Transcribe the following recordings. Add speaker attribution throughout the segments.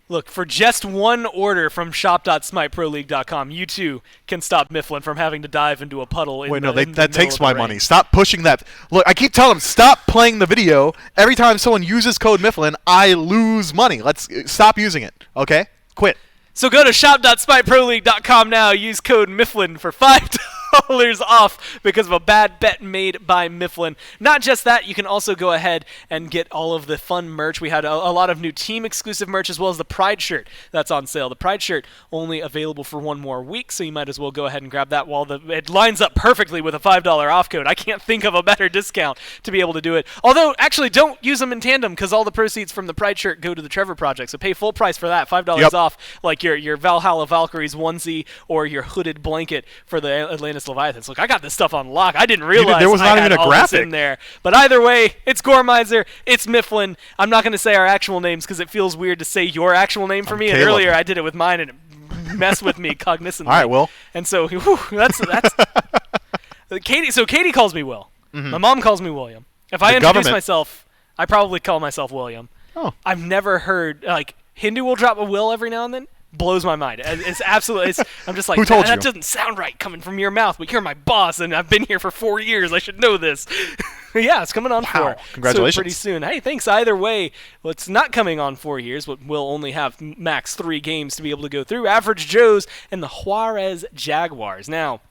Speaker 1: Look, for just one order from shop.smiteproleague.com, you too can stop Mifflin from having to dive into a puddle.
Speaker 2: That takes my money. Stop pushing that. Look, I keep telling them, stop playing the video. Every time someone uses code Mifflin, I lose money. Let's stop using it, okay? Quit.
Speaker 1: So go to shop.smiteproleague.com now. Use code Mifflin for $5 off because of a bad bet made by Mifflin. Not just that, you can also go ahead and get all of the fun merch. We had a lot of new team-exclusive merch as well as the Pride shirt that's on sale. The Pride shirt only available for one more week, so you might as well go ahead and grab that while it lines up perfectly with a $5 off code. I can't think of a better discount to be able to do it. Although, actually, don't use them in tandem because all the proceeds from the Pride shirt go to the Trevor Project, so pay full price for that, $5 off, like your Valhalla Valkyries onesie or your hooded blanket for the Atlantis Leviathans. Look, I got this stuff on lock. I didn't realize
Speaker 2: there was not even a graphic
Speaker 1: in there. But either way, it's Goremizer, it's Mifflin. I'm not going to say our actual names because it feels weird to say your actual name for me.
Speaker 2: Caleb.
Speaker 1: And earlier I did it with mine and it messed with me cognizantly.
Speaker 2: All right, Will.
Speaker 1: And so that's Katie. So Katie calls me Will. Mm-hmm. My mom calls me William. If I introduce myself, I probably call myself William.
Speaker 2: Oh.
Speaker 1: I've never heard Hindu will drop a Will every now and then. Blows my mind. It's absolutely. I'm just like,
Speaker 2: who told you?
Speaker 1: That doesn't sound right coming from your mouth, but you're my boss, and I've been here for 4 years. I should know this. Yeah, it's coming on 4.
Speaker 2: Congratulations.
Speaker 1: So pretty soon. Hey, thanks. Either way, well, it's not coming on 4 years, but we'll only have max 3 games to be able to go through. Average Joes and the Juarez Jaguars. Now,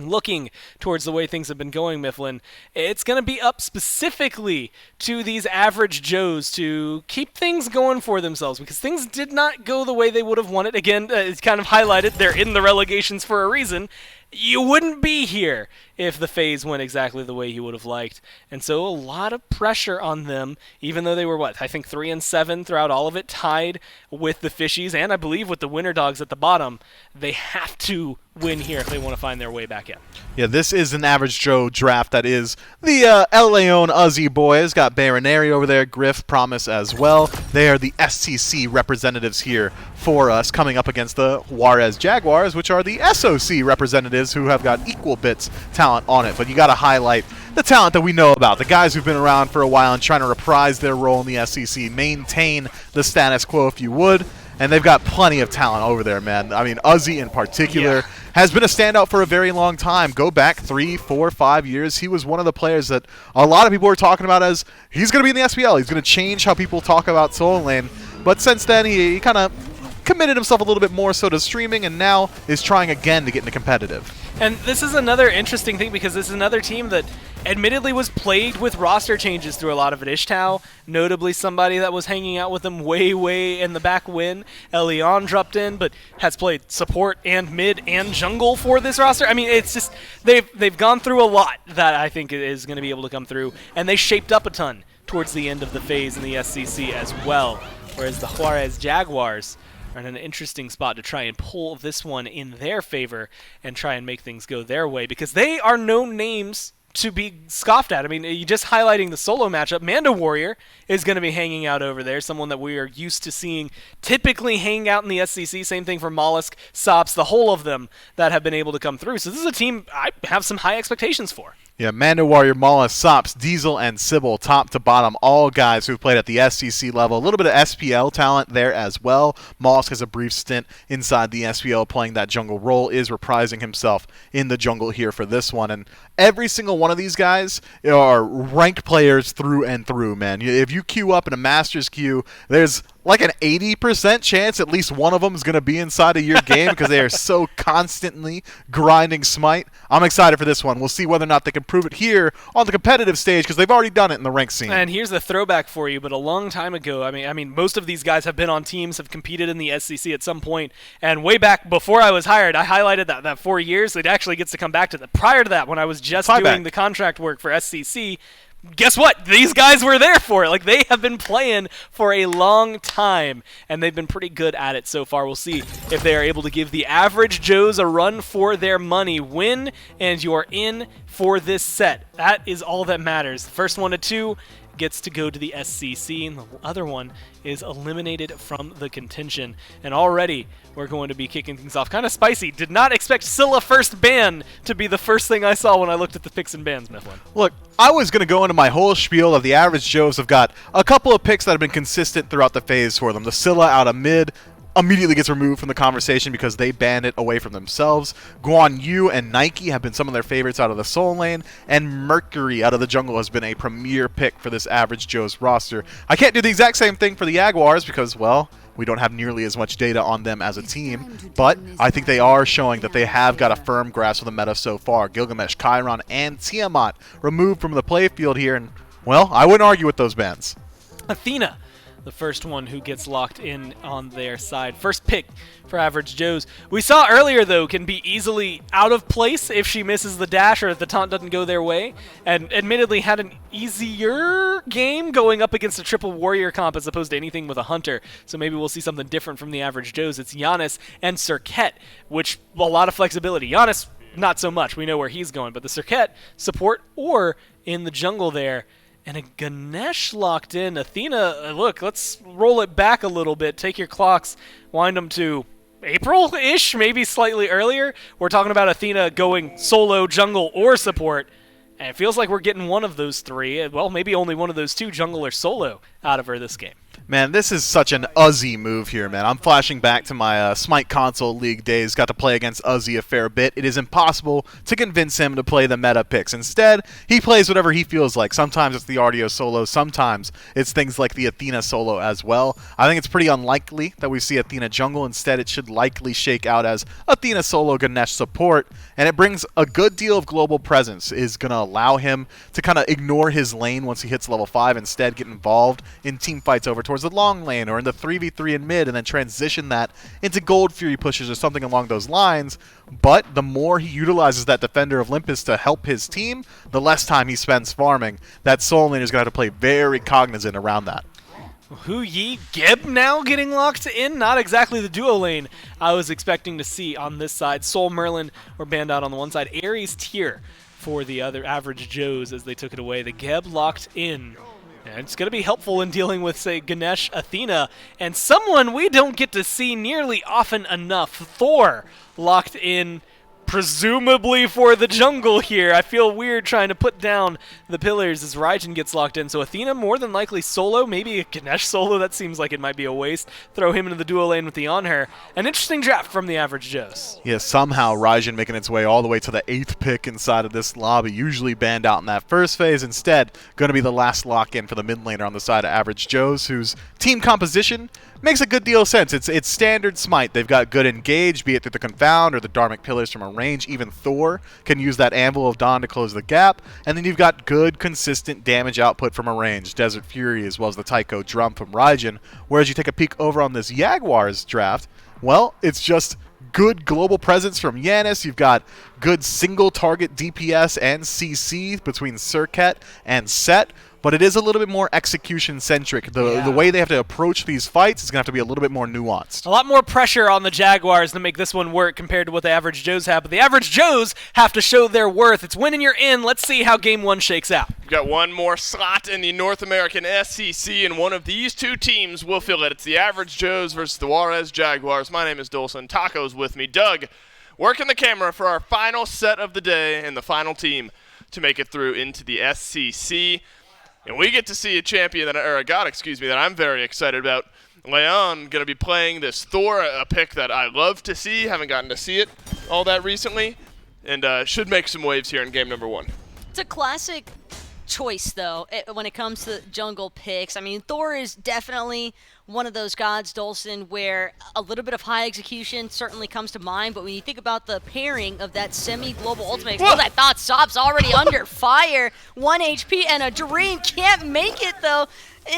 Speaker 1: looking towards the way things have been going, Mifflin, it's going to be up specifically to these average Joes to keep things going for themselves because things did not go the way they would have wanted. Again, it's kind of highlighted. They're in the relegations for a reason. You wouldn't be here if the phase went exactly the way you would have liked. And so a lot of pressure on them, even though they were, I think 3-7 throughout all of it, tied with the Fishies, and I believe with the Winter Dogs at the bottom. They have to win here if they want to find their way back in.
Speaker 2: Yeah, this is an Average Joe draft that is the El Leon Uzzy boys. Got Baronary over there, Griff, Promise as well. They are the SCC representatives here for us, coming up against the Juarez Jaguars, which are the SOC representatives who have got equal bits talent on it. But you got to highlight the talent that we know about, the guys who've been around for a while and trying to reprise their role in the SCC, maintain the status quo if you would. And they've got plenty of talent over there, man. I mean, Uzzy in particular has been a standout for a very long time. Go back 3, 4, 5 years. He was one of the players that a lot of people were talking about as he's going to be in the SPL. He's going to change how people talk about Solo Lane. But since then, he kind of committed himself a little bit more so to streaming and now is trying again to get into competitive.
Speaker 1: And this is another interesting thing because this is another team that admittedly was plagued with roster changes through a lot of it. Ishtao, notably somebody that was hanging out with them way in the back when Elion dropped in, but has played support and mid and jungle for this roster. I mean, it's just they've gone through a lot that I think is going to be able to come through, and they shaped up a ton towards the end of the phase in the SCC as well, whereas the Juarez Jaguars are in an interesting spot to try and pull this one in their favor and try and make things go their way because they are no names to be scoffed at. I mean, you just highlighting the solo matchup, Mando Warrior is going to be hanging out over there, someone that we are used to seeing typically hang out in the SCC. Same thing for Mollusk, Sops, the whole of them that have been able to come through. So this is a team I have some high expectations for.
Speaker 2: Yeah, Mando Warrior, Mollusk, Sops, Diesel, and Sybil, top to bottom, all guys who've played at the SCC level. A little bit of SPL talent there as well. Mollusk has a brief stint inside the SPL playing that jungle role, is reprising himself in the jungle here for this one. And every single one of these guys are ranked players through and through, man. If you queue up in a Masters queue, there's like an 80% chance at least one of them is going to be inside of your game because they are so constantly grinding Smite. I'm excited for this one. We'll see whether or not they can prove it here on the competitive stage because they've already done it in the ranked scene.
Speaker 1: And here's the throwback for you, but a long time ago, I mean, most of these guys have been on teams, have competed in the SCC at some point, and way back before I was hired, I highlighted that 4 years. It actually gets to come back to that. Prior to that, when I was just doing the contract work for SCC, guess what? These guys were there for it. Like, they have been playing for a long time, and they've been pretty good at it so far. We'll see if they are able to give the average Joes a run for their money. Win, and you're in for this set. That is all that matters. The first 1 to 2 gets to go to the SCC, and the other one is eliminated from the contention. And already we're going to be kicking things off kind of spicy. Did not expect Scylla first ban to be the first thing I saw when I looked at the picks and bans, Mifflin.
Speaker 2: Look, I was going to go into my whole spiel of the average Joes have got a couple of picks that have been consistent throughout the phase for them. The Scylla out of mid immediately gets removed from the conversation because they banned it away from themselves. Guan Yu and Nike have been some of their favorites out of the Soul Lane, and Mercury out of the jungle has been a premier pick for this average Joe's roster. I can't do the exact same thing for the Jaguars because, well, we don't have nearly as much data on them as a team, but I think they are showing that they have got a firm grasp of the meta so far. Gilgamesh, Chiron, and Tiamat removed from the playfield here, and, well, I wouldn't argue with those bans.
Speaker 1: Athena, the first one who gets locked in on their side. First pick for average Joes. We saw earlier, though, can be easily out of place if she misses the dash or if the taunt doesn't go their way, and admittedly had an easier game going up against a triple warrior comp as opposed to anything with a hunter, so maybe we'll see something different from the average Joes. It's Giannis and Serket, which a lot of flexibility. Giannis, not so much. We know where he's going, but the Serket, support or in the jungle there. And a Ganesh locked in. Athena, look, let's roll it back a little bit. Take your clocks, wind them to April-ish, maybe slightly earlier. We're talking about Athena going solo, jungle, or support. And it feels like we're getting one of those three. Well, maybe only one of those two, jungle or solo, out of her this game.
Speaker 2: Man, this is such an Uzi move here, man. I'm flashing back to my Smite console league days. Got to play against Uzi a fair bit. It is impossible to convince him to play the meta picks. Instead, he plays whatever he feels like. Sometimes it's the Artio solo. Sometimes it's things like the Athena solo as well. I think it's pretty unlikely that we see Athena jungle. Instead, it should likely shake out as Athena solo Ganesh support. And it brings a good deal of global presence. Is going to allow him to kind of ignore his lane once he hits level 5. Instead, get involved in team fights over towards the long lane or in the 3v3 in mid, and then transition that into Gold Fury pushes or something along those lines. But the more he utilizes that Defender of Olympus to help his team, the less time he spends farming. That Soul Lane is going to have to play very cognizant around that.
Speaker 1: Hu Yi Gib now getting locked in. Not exactly the duo lane I was expecting to see on this side. Soul Merlin were banned out on the one side. Ares Tier for the other average Joes as they took it away. The Geb locked in. And it's going to be helpful in dealing with, say, Ganesh, Athena, and someone we don't get to see nearly often enough. Thor locked in, presumably for the jungle here. I feel weird trying to put down the pillars as Raijin gets locked in. So Athena more than likely solo, maybe a Ganesh solo. That seems like it might be a waste. Throw him into the duo lane with the on her. An interesting draft from the average Joes.
Speaker 2: Yeah, somehow Raijin making its way all the way to the 8th pick inside of this lobby. Usually banned out in that first phase. Instead, going to be the last lock-in for the mid laner on the side of average Joes, whose team composition makes a good deal of sense. It's standard Smite. They've got good engage, be it through the Confound or the Dharmic Pillars from a range. Even Thor can use that Anvil of Dawn to close the gap. And then you've got good, consistent damage output from a range. Desert Fury as well as the Tycho Drum from Raijin. Whereas you take a peek over on this Jaguars draft, well, it's just good global presence from Giannis. You've got good single target DPS and CC between Serket and Set. But it is a little bit more execution-centric. The way they have to approach these fights is going to have to be a little bit more nuanced.
Speaker 1: A lot more pressure on the Jaguars to make this one work compared to what the average Joes have. But the average Joes have to show their worth. It's winning you're in. Let's see how game one shakes out.
Speaker 3: We've got one more slot in the North American SCC, and one of these two teams will fill it. It's the average Joes versus the Juarez Jaguars. My name is Dolson. Taco's with me. Doug, working the camera for our final set of the day and the final team to make it through into the SCC. And we get to see a champion, that I'm very excited about. Leon going to be playing this Thor, a pick that I love to see. Haven't gotten to see it all that recently. And should make some waves here in game number 1.
Speaker 4: It's a classic choice, though, when it comes to jungle picks. I mean, Thor is definitely one of those gods, Dolson, where a little bit of high execution certainly comes to mind, but when you think about the pairing of that semi-global ultimate, I thought Sop's already under fire. 1 HP and a Dream can't make it, though,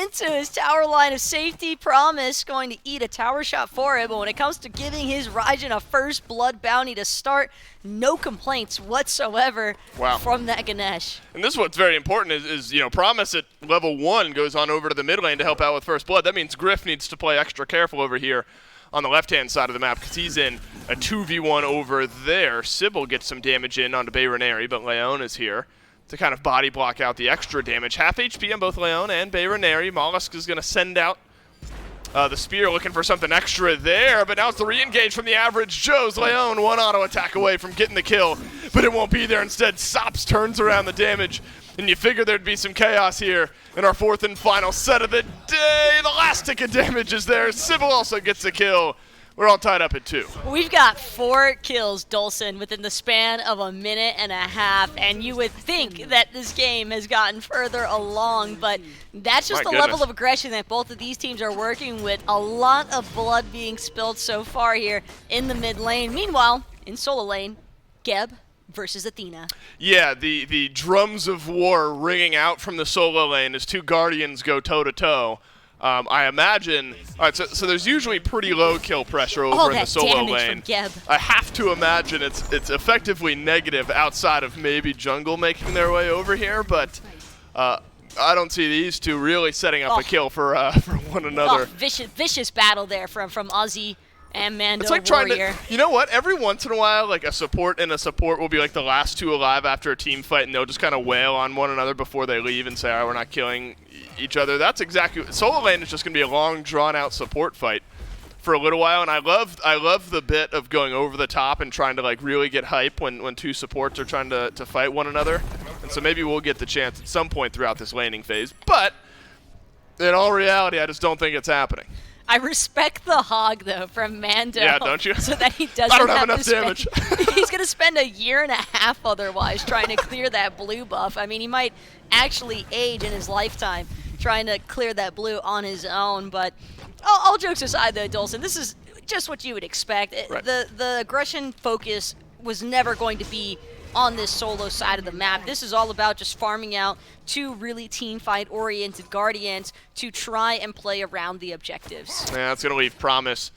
Speaker 4: into his tower line of safety. Promise going to eat a tower shot for it, but when it comes to giving his Raijin a first blood bounty to start, no complaints whatsoever from that Ganesh.
Speaker 3: And this is what's very important is Promise at level 1 goes on over to the mid lane to help out with first blood. That means Griff needs to play extra careful over here on the left-hand side of the map because he's in a 2v1 over there. Sybil gets some damage in onto Bayroneri, but Leon is here to kind of body block out the extra damage. Half HP on both Leon and Bayroneri. Mollusk is going to send out the spear, looking for something extra there, but now it's the re-engage from the average Joes. Leon, one auto attack away from getting the kill, but it won't be there. Instead, Sops turns around the damage, and you figure there'd be some chaos here in our 4th and final set of the day. The last tick of damage is there. Sybil also gets the kill. We're all tied up at 2.
Speaker 4: We've got 4 kills, Dolson, within the span of a minute and a half, and you would think that this game has gotten further along, but that's just the level of aggression that both of these teams are working with. A lot of blood being spilled so far here in the mid lane. Meanwhile, in solo lane, Geb versus Athena.
Speaker 3: Yeah, the drums of war ringing out from the solo lane as 2 Guardians go toe-to-toe. I imagine, all right, so there's usually pretty low kill pressure over in the solo lane. I have to imagine it's effectively negative outside of maybe jungle making their way over here, but I don't see these 2 really setting up a kill for one another.
Speaker 4: Vicious battle there from Ozzy and Mando.
Speaker 3: It's like
Speaker 4: Warrior.
Speaker 3: trying to, you know what? Every once in a while, like a support will be like the last 2 alive after a team fight, and they'll just kind of wail on one another before they leave and say, "All right, we're not killing each other." That's exactly. Solo lane is just going to be a long, drawn-out support fight for a little while, and I love the bit of going over the top and trying to like really get hype when 2 supports are trying to fight one another. And so maybe we'll get the chance at some point throughout this laning phase, but in all reality, I just don't think it's happening.
Speaker 4: I respect the hog, though, from Mando.
Speaker 3: Yeah, don't you?
Speaker 4: So that he doesn't
Speaker 3: I don't have enough
Speaker 4: to
Speaker 3: damage.
Speaker 4: He's going to spend a year and a half otherwise trying to clear that blue buff. I mean, he might actually age in his lifetime trying to clear that blue on his own. But all jokes aside, though, Dolson, this is just what you would expect.
Speaker 3: Right.
Speaker 4: The aggression focus was never going to be on this solo side of the map. This is all about just farming out 2 really team fight oriented Guardians to try and play around the objectives.
Speaker 3: Yeah, that's going to leave Promise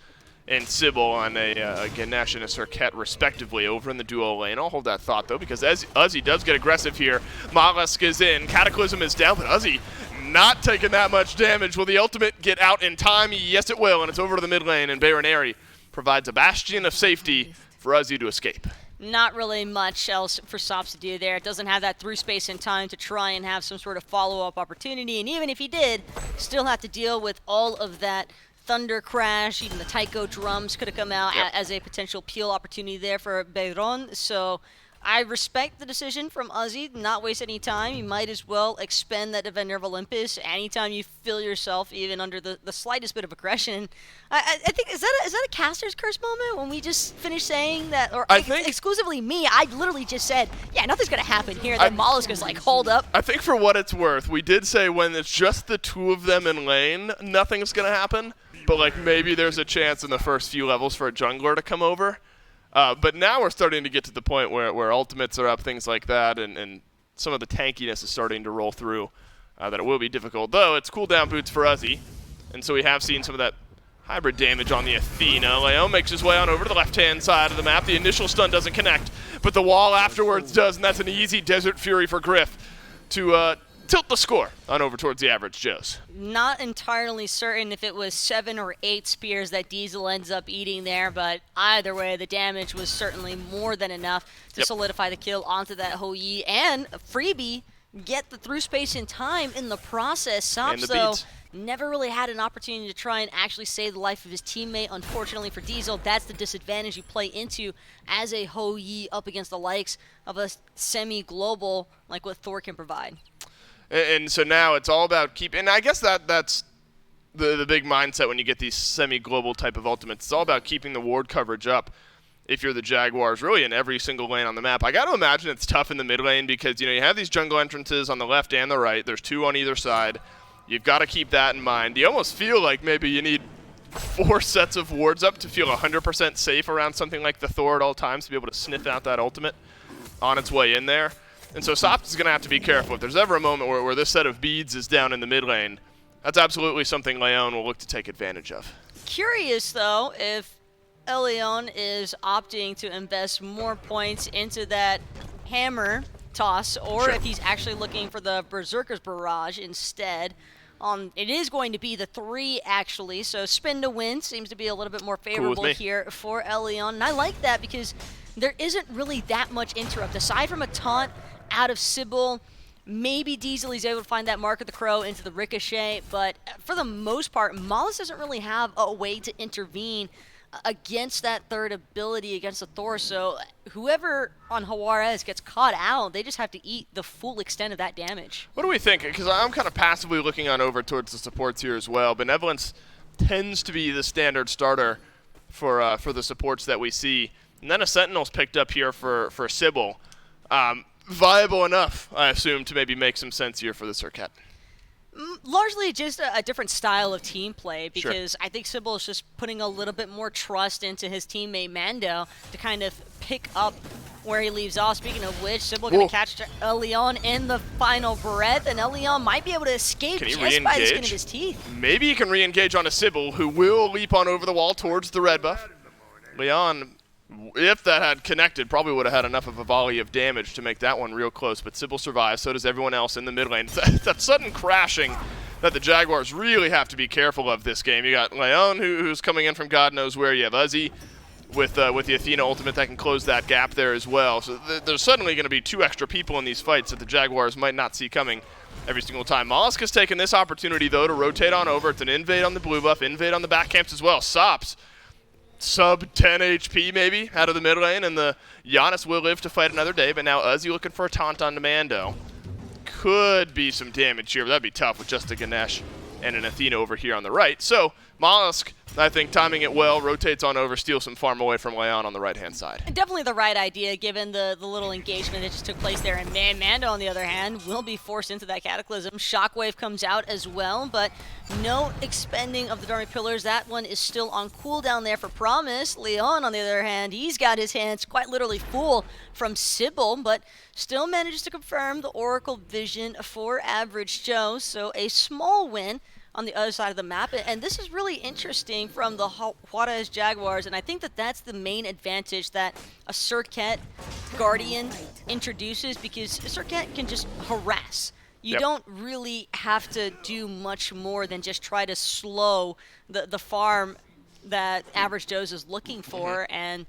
Speaker 3: and Sybil on a Ganesh and a Serket respectively over in the duo lane. I'll hold that thought though, because as Uzi does get aggressive here, Mollusk is in, Cataclysm is down, but Uzi not taking that much damage. Will the ultimate get out in time? Yes, it will, and it's over to the mid lane, and Bayroneri provides a bastion of safety for Uzi to escape.
Speaker 4: Not really much else for Sops to do there. It doesn't have that through space and time to try and have some sort of follow-up opportunity, and even if he did, still have to deal with all of that Thunder Crash. Even the Taiko drums could have come out as a potential peel opportunity there for Bayron. So I respect the decision from Uzi, not waste any time. You might as well expend that Defender of Olympus anytime you feel yourself even under the slightest bit of aggression. I think, is that a caster's curse moment when we just finished saying that, or exclusively me, I literally just said, yeah, nothing's going to happen here. Then Mollusk is like, hold up.
Speaker 3: I think for what it's worth, we did say when it's just the 2 of them in lane, nothing's going to happen. But like maybe there's a chance in the first few levels for a jungler to come over. But now we're starting to get to the point where ultimates are up, things like that, and some of the tankiness is starting to roll through, that it will be difficult. Though it's cooldown boots for Uzi, and so we have seen some of that hybrid damage on the Athena. Leon makes his way on over to the left-hand side of the map. The initial stun doesn't connect, but the wall afterwards does, and that's an easy Desert Fury for Griff to tilt the score on over towards the average Joes.
Speaker 4: Not entirely certain if it was 7 or 8 spears that Diesel ends up eating there, but either way, the damage was certainly more than enough to solidify the kill onto that Hou-Yi, and Freebie get the through space in time in the process. Sops, though, never really had an opportunity to try and actually save the life of his teammate. Unfortunately for Diesel, that's the disadvantage you play into as a Hou-Yi up against the likes of a semi-global like what Thor can provide.
Speaker 3: And so now it's all about keeping, and I guess that's the big mindset when you get these semi-global type of ultimates. It's all about keeping the ward coverage up if you're the Jaguars, really in every single lane on the map. I got to imagine it's tough in the mid lane because, you have these jungle entrances on the left and the right. There's 2 on either side. You've got to keep that in mind. You almost feel like maybe you need 4 sets of wards up to feel 100% safe around something like the Thor at all times to be able to sniff out that ultimate on its way in there. And so Sops is going to have to be careful. If there's ever a moment where this set of beads is down in the mid lane, that's absolutely something Leon will look to take advantage of.
Speaker 4: Curious, though, if Leon is opting to invest more points into that hammer toss, or if he's actually looking for the Berserker's Barrage instead. It is going to be the 3, actually, so spin to win seems to be a little bit more favorable here for Leon. And I like that because there isn't really that much interrupt. Aside from a taunt out of Sybil, maybe Diesel's able to find that Mark of the Crow into the Ricochet, but for the most part, Mollis doesn't really have a way to intervene against that third ability against the Thor, so whoever on Juarez gets caught out, they just have to eat the full extent of that damage.
Speaker 3: What do we think? Because I'm kind of passively looking on over towards the supports here as well. Benevolence tends to be the standard starter for the supports that we see. And then a Sentinel's picked up here for Sybil. Viable enough, I assume, to maybe make some sense here for the Circuit.
Speaker 4: Largely just a different style of team play because I think Sybil is just putting a little bit more trust into his teammate Mando to kind of pick up where he leaves off. Speaking of which, Sybil going to catch Leon in the final breath, and Leon might be able to escape just by the skin of his teeth.
Speaker 3: Maybe he can re-engage on a Sybil, who will leap on over the wall towards the red buff. Leon, if that had connected, probably would have had enough of a volley of damage to make that one real close, but Sybil survives, so does everyone else in the mid lane. That sudden crashing that the Jaguars really have to be careful of this game. You got Leon, who's coming in from God knows where. You have Uzi with the Athena ultimate that can close that gap there as well. So there's suddenly going to be 2 extra people in these fights that the Jaguars might not see coming every single time. Mollusk has taken this opportunity, though, to rotate on over. It's an invade on the blue buff, invade on the back camps as well. Sops sub 10 HP maybe out of the mid lane, and the Giannis will live to fight another day, but now Uzi looking for a taunt on Mando. Could be some damage here, but that'd be tough with just a Ganesh and an Athena over here on the right. So Mollusk, I think, timing it well, rotates on over, steals some farm away from Leon on the right-hand side.
Speaker 4: Definitely the right idea, given the little engagement that just took place there. And Mando, on the other hand, will be forced into that Cataclysm. Shockwave comes out as well, but no expending of the Dormant Pillars. That one is still on cooldown there for Promise. Leon, on the other hand, he's got his hands quite literally full from Sybil, but still manages to confirm the Oracle Vision for Average Joe. So a small win on the other side of the map, and this is really interesting from the Juarez Jaguars, and I think that that's the main advantage that a Circuit Guardian introduces, because Circuit can just harass. You don't really have to do much more than just try to slow the farm that Average Joe's is looking for, and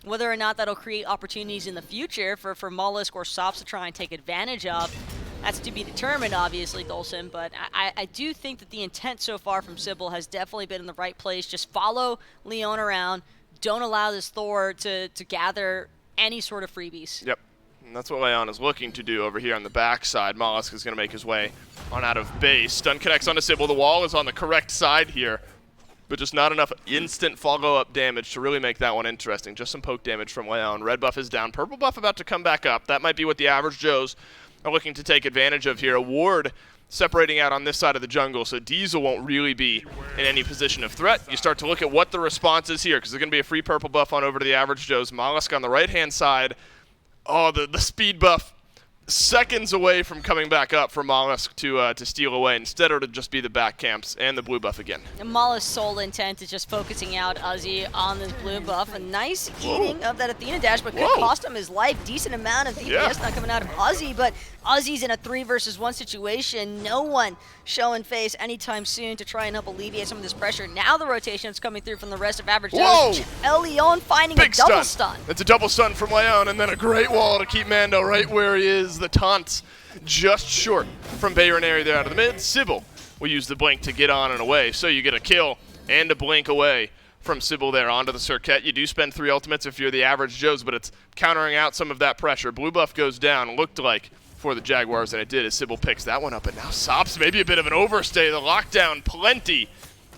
Speaker 4: whether or not that'll create opportunities in the future for Mollusk or Sops to try and take advantage of, that's to be determined, obviously, Dolson, but I do think that the intent so far from Sybil has definitely been in the right place. Just follow Leon around. Don't allow this Thor to gather any sort of freebies. Yep,
Speaker 3: and that's what Leon is looking to do over here on the backside. Mollusk is going to make his way on out of base. Stun connects onto Sybil. The wall is on the correct side here, but just not enough instant follow-up damage to really make that one interesting. Just some poke damage from Leon. Red buff is down. Purple buff about to come back up. That might be what the Average Joes are looking to take advantage of here. A ward separating out on this side of the jungle, so Diesel won't really be in any position of threat. You start to look at what the response is here, because there's going to be a free purple buff on over to the Average Joes. Mollusk on the right-hand side. Oh, the speed buff seconds away from coming back up for Mollusk to steal away. Instead, it'll just be the back camps and the blue buff again.
Speaker 4: And Mollusk's sole intent is just focusing out Uzi on this blue buff. A nice eating of that Athena dash, but could cost him his life. Decent amount of DPS not coming out of Uzi, but Uzi's in a 3 versus 1 situation. No one showing face anytime soon to try and help alleviate some of this pressure. Now the rotation is coming through from the rest of Average Joe. Leon finding a double stun.
Speaker 3: It's a double stun from Leon, and then a great wall to keep Mando right where he is. The taunts just short from Bayronary there out of the mid. Sybil will use the blink to get on and away, so you get a kill and a blink away from Sybil there onto the Circuit. You do spend 3 ultimates if you're the Average Joes, but it's countering out some of that pressure. Blue buff goes down, looked like for the Jaguars, and it did as Sybil picks that one up. And now Sops, maybe a bit of an overstay. The lockdown plenty.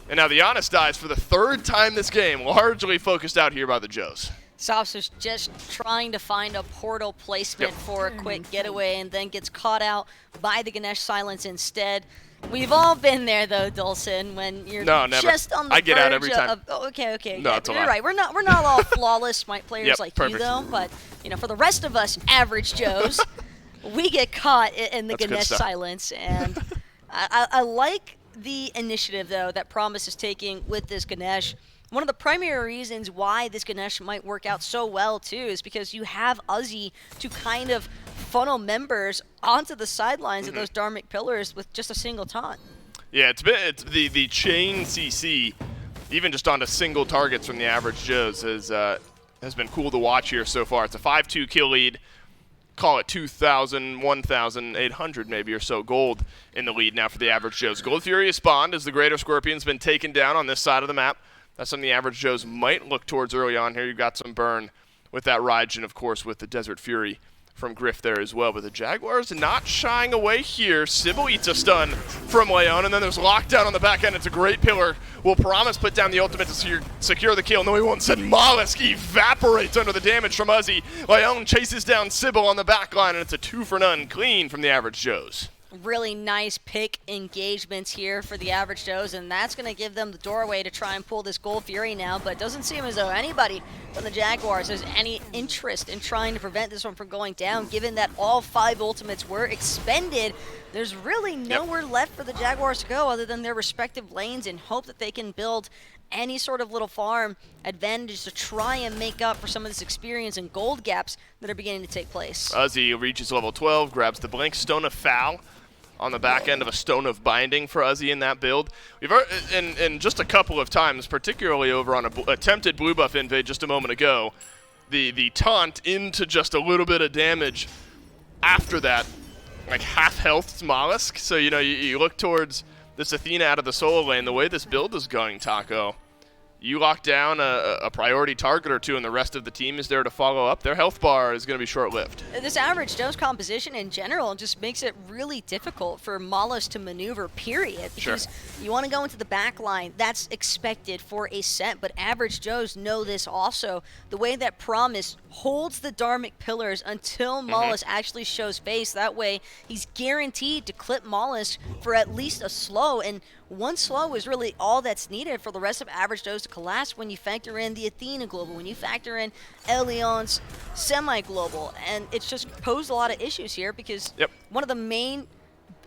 Speaker 3: And now the Giannis dies for the 3rd time this game, largely focused out here by the Joes.
Speaker 4: Sops is just trying to find a portal placement for a quick getaway, and then gets caught out by the Ganesh Silence instead. We've all been there, though, Dulcin, when you're
Speaker 3: No, never.
Speaker 4: just on the
Speaker 3: I get out
Speaker 4: verge
Speaker 3: every time.
Speaker 4: of okay.
Speaker 3: No,
Speaker 4: Yeah,
Speaker 3: it's a
Speaker 4: you're
Speaker 3: lie.
Speaker 4: right. We're not all flawless players
Speaker 3: Yep,
Speaker 4: like
Speaker 3: perfect.
Speaker 4: you, though. But for the rest of us, average Joes, we get caught in the
Speaker 3: That's good
Speaker 4: Ganesh
Speaker 3: stuff.
Speaker 4: silence, and I like the initiative though that Promise is taking with this Ganesh. One of the primary reasons why this Ganesh might work out so well too is because you have Uzi to kind of funnel members onto the sidelines of those Dharmic pillars with just a single taunt.
Speaker 3: Yeah, it's the chain CC, even just onto single targets from the average Joes has been cool to watch here so far. It's a 5-2 kill lead. Call it 2,000, 1,800 maybe or so gold in the lead now for the average Joes. Gold Furious Bond as the Greater Scorpion's been taken down on this side of the map. That's something the average Joes might look towards early on here. You've got some burn with that Raijin, of course, with the Desert Fury from Griff there as well. But the Jaguars not shying away here. Sybil eats a stun from Leon, and then there's lockdown on the back end. It's a great pillar. Will Promise put down the ultimate to secure the kill. No, he won't. Said Mollusk evaporates under the damage from Uzi. Leon chases down Sybil on the back line, and it's a 2-for-none clean from the average Joes.
Speaker 4: Really nice pick engagements here for the average Joes, and that's going to give them the doorway to try and pull this Gold Fury now, but it doesn't seem as though anybody from the Jaguars has any interest in trying to prevent this one from going down, given that all 5 ultimates were expended. There's really nowhere left for the Jaguars to go other than their respective lanes and hope that they can build any sort of little farm advantage to try and make up for some of this experience and gold gaps that are beginning to take place.
Speaker 3: Uzi reaches level 12, grabs the Blink Stone of Foul on the back end of a Stone of Binding for Uzi in that build. We've and just a couple of times, particularly over on a attempted blue buff invade just a moment ago, the taunt into just a little bit of damage after that, like half health Mollusk. So you look towards this Athena out of the solo lane. The way this build is going, Taco, you lock down a priority target or two and the rest of the team is there to follow up, their health bar is going to be short-lived.
Speaker 4: This average dose composition in general just makes it really difficult for Mollusk to maneuver, period. Because you want to go into the back line, that's expected for a set, but average Joes know this also. The way that Promise holds the Dharmic pillars until Mollusk actually shows face, that way he's guaranteed to clip Mollusk for at least a slow, and one slow is really all that's needed for the rest of average Joes to collapse when you factor in the Athena global, when you factor in Elion's semi-global, and it's just posed a lot of issues here because one of the main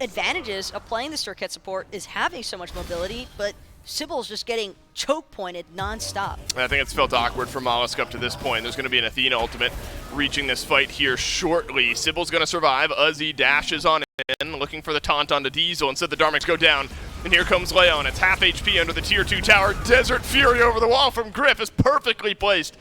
Speaker 4: advantages of playing the Circuit support is having so much mobility, but Sybil's just getting choke pointed non-stop.
Speaker 3: I think it's felt awkward for Mollusk up to this point. There's going to be an Athena ultimate reaching this fight here shortly. Sybil's going to survive. Uzi dashes on in, looking for the taunt onto Diesel. Instead, the Dharmics go down. And here comes Leon. It's half HP under the tier 2 tower. Desert Fury over the wall from Griff is perfectly placed.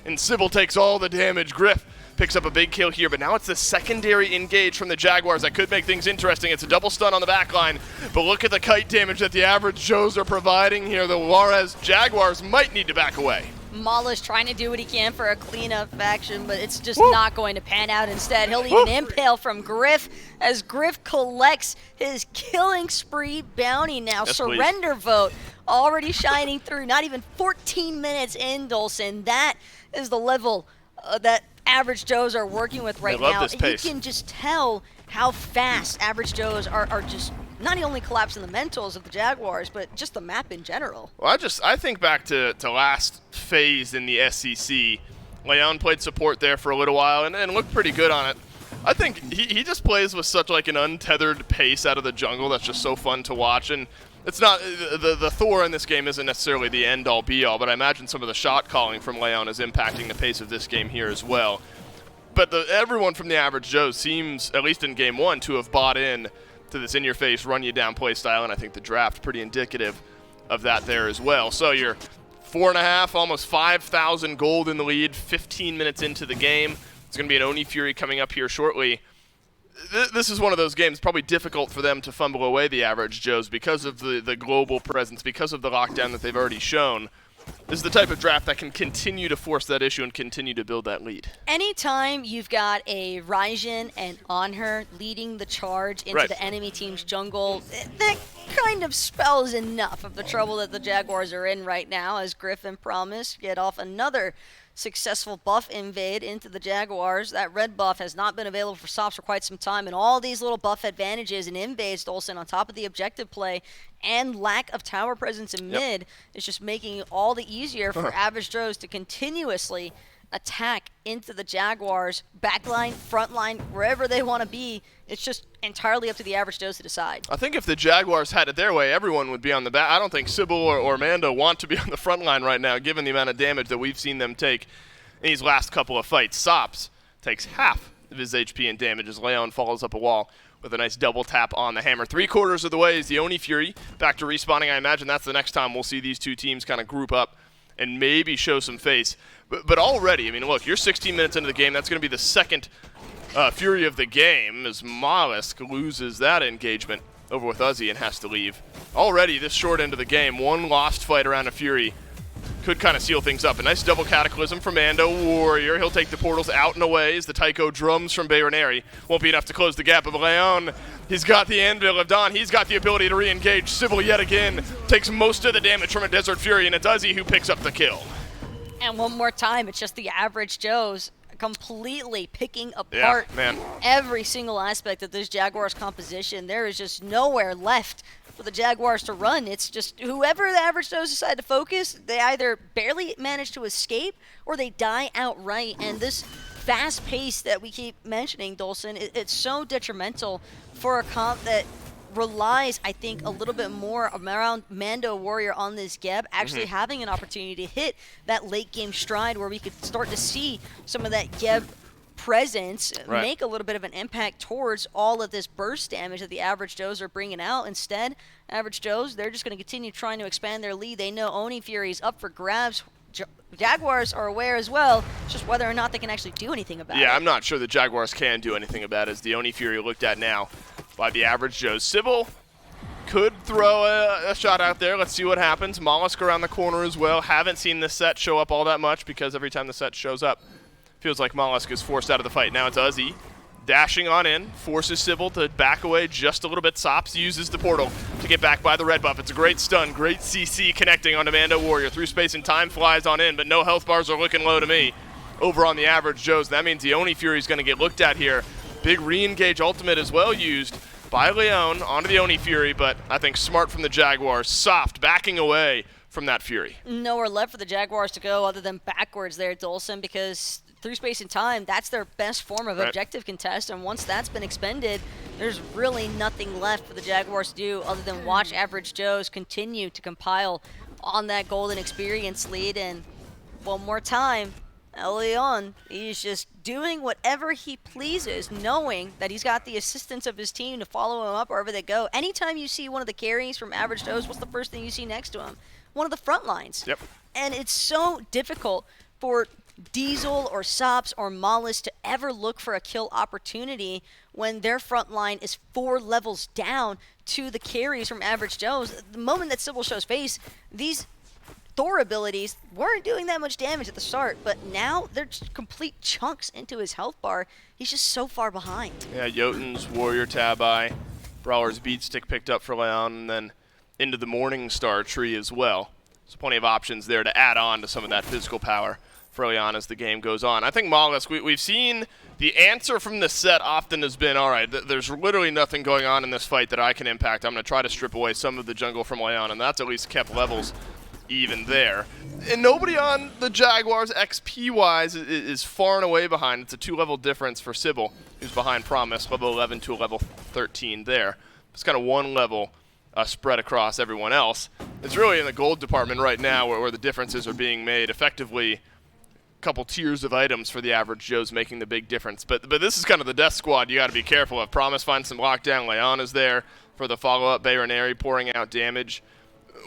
Speaker 3: And Sybil takes all the damage. Griff picks up a big kill here, but now it's the secondary engage from the Jaguars that could make things interesting. It's a double stun on the back line, but look at the kite damage that the average Joes are providing here. The Juarez Jaguars might need to back away.
Speaker 4: Maula's trying to do what he can for a cleanup faction, but it's just not going to pan out. Instead, he'll need an impale from Griff as Griff collects his killing spree bounty now.
Speaker 3: Yes,
Speaker 4: Surrender vote already shining through. Not even 14 minutes in, Dulcin. That is the level that average Joes are working with right now.
Speaker 3: This pace.
Speaker 4: You can just tell how fast average Joes are just not only collapsing the mentals of the Jaguars, but just the map in general.
Speaker 3: Well, I think back to last phase in the SCC. Leon played support there for a little while and looked pretty good on it. I think he just plays with such like an untethered pace out of the jungle that's just so fun to watch. And it's not the Thor in this game isn't necessarily the end-all be-all, but I imagine some of the shot calling from Leon is impacting the pace of this game here as well. But everyone from the average Joe seems, at least in game 1, to have bought in to this in-your-face, run-you-down play style, and I think the draft pretty indicative of that there as well. So you're 4.5, almost 5,000 gold in the lead, 15 minutes into the game. It's going to be an Oni Fury coming up here shortly. This is one of those games probably difficult for them to fumble away the average Joes because of the global presence, because of the lockdown that they've already shown. This is the type of draft that can continue to force that issue and continue to build that lead.
Speaker 4: Anytime you've got a Raijin and Anher leading the charge into the enemy team's jungle, that kind of spells enough of the trouble that the Jaguars are in right now as Griff and Promise get off another successful buff invade into the Jaguars. That red buff has not been available for Sops for quite some time, and all these little buff advantages and invades, Dolson, on top of the objective play and lack of tower presence in mid, is just making it all the easier for Average Joes to continuously attack into the Jaguars, backline, frontline, wherever they want to be. It's just entirely up to the Average Joes to decide.
Speaker 3: I think if the Jaguars had it their way, everyone would be on the back. I don't think Sybil or Mando want to be on the front line right now, given the amount of damage that we've seen them take in these last couple of fights. Sops takes half of his HP and damage as Leon follows up a wall with a nice double tap on the hammer. 3/4 of the way is the Oni Fury back to respawning. I imagine that's the next time we'll see these two teams kind of group up and maybe show some face. But already, I mean, look, you're 16 minutes into the game. That's going to be the second Fury of the game as Mollusk loses that engagement over with Uzi and has to leave. Already, this short end of the game, one lost fight around a Fury could kind of seal things up. A nice double Cataclysm from Mando Warrior. He'll take the portals out and away as the Tycho drums from Bayroneri. Won't be enough to close the gap of Leon. He's got the Anvil of Dawn. He's got the ability to re-engage. Sybil yet again takes most of the damage from a Desert Fury, and it's Uzi who picks up the kill.
Speaker 4: And one more time, it's just the Average Joes completely picking apart every single aspect of this Jaguars composition. There is just nowhere left for the Jaguars to run. It's just whoever the Average Joes decide to focus, they either barely manage to escape or they die outright. And this fast pace that we keep mentioning, Dolson, it's so detrimental for a comp that relies, I think, a little bit more around Mando Warrior on this Geb, actually having an opportunity to hit that late game stride where we could start to see some of that Geb presence make a little bit of an impact towards all of this burst damage that the Average Joes are bringing out. Instead, Average Joes, they're just going to continue trying to expand their lead. They know Oni Fury's up for grabs. Jaguars are aware as well. It's just whether or not they can actually do anything about it.
Speaker 3: Yeah, I'm not sure the Jaguars can do anything about it as the Oni Fury looked at now by the Average Joes. Sybil could throw a shot out there. Let's see what happens. Mollusk around the corner as well. Haven't seen this set show up all that much because every time the set shows up, feels like Mollusk is forced out of the fight. Now it's Uzi dashing on in, forces Sybil to back away just a little bit. Sops uses the portal to get back by the red buff. It's a great stun, great CC connecting on Mando Warrior. Through space and time flies on in, but no health bars are looking low to me over on the Average Joes. That means the Oni Fury is going to get looked at here. Big re-engage ultimate as well used by Leon onto the Oni Fury, but I think smart from the Jaguars. Soft backing away from that Fury.
Speaker 4: Nowhere left for the Jaguars to go other than backwards there, Dolson, because through space and time, that's their best form of objective contest, and once that's been expended, there's really nothing left for the Jaguars to do other than watch Average Joes continue to compile on that golden experience lead. And one more time, Leon, he's just doing whatever he pleases, knowing that he's got the assistance of his team to follow him up wherever they go. Anytime you see one of the carries from Average Joes, what's the first thing you see next to him? One of the front lines.
Speaker 3: Yep.
Speaker 4: And it's so difficult for Diesel or Sops or Mollusk to ever look for a kill opportunity when their front line is 4 levels down to the carries from Average Joes. The moment that Sybil shows face, these Thor abilities weren't doing that much damage at the start, but now they're just complete chunks into his health bar. He's just so far behind.
Speaker 3: Yeah, Jotun's Warrior Tabi, Brawler's Beatstick picked up for Leon, and then into the Morningstar tree as well. There's plenty of options there to add on to some of that physical power for Leon as the game goes on. I think Mollusk, we've seen the answer from the set often has been, all right, there's literally nothing going on in this fight that I can impact. I'm going to try to strip away some of the jungle from Leon, and that's at least kept levels even there. And nobody on the Jaguars XP-wise is far and away behind. It's a 2-level difference for Sybil, who's behind Promise, level 11 to a level 13 there. It's kind of 1 level spread across everyone else. It's really in the gold department right now where the differences are being made. Effectively, couple tiers of items for the Average Joes making the big difference. But this is kind of the death squad you got to be careful of. Promise finds some lockdown. Leon is there for the follow-up. Bayroneri pouring out damage.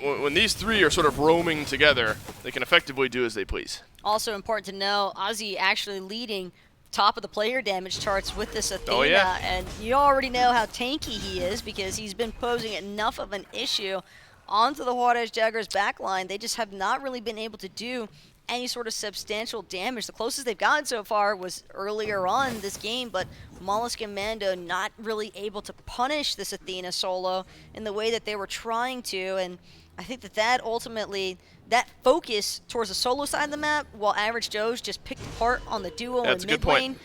Speaker 3: When these three are sort of roaming together, they can effectively do as they please.
Speaker 4: Also important to know, Ozzy actually leading top of the player damage charts with this Athena.
Speaker 3: Oh, yeah.
Speaker 4: And you already know how tanky he is because he's been posing enough of an issue onto the Juarez Jaguars backline. They just have not really been able to do any sort of substantial damage. The closest they've gotten so far was earlier on this game, but Mollusk and Mando not really able to punish this Athena solo in the way that they were trying to, and I think that ultimately, that focus towards the solo side of the map, while Average Joe's just picked apart on the duo and mid lane,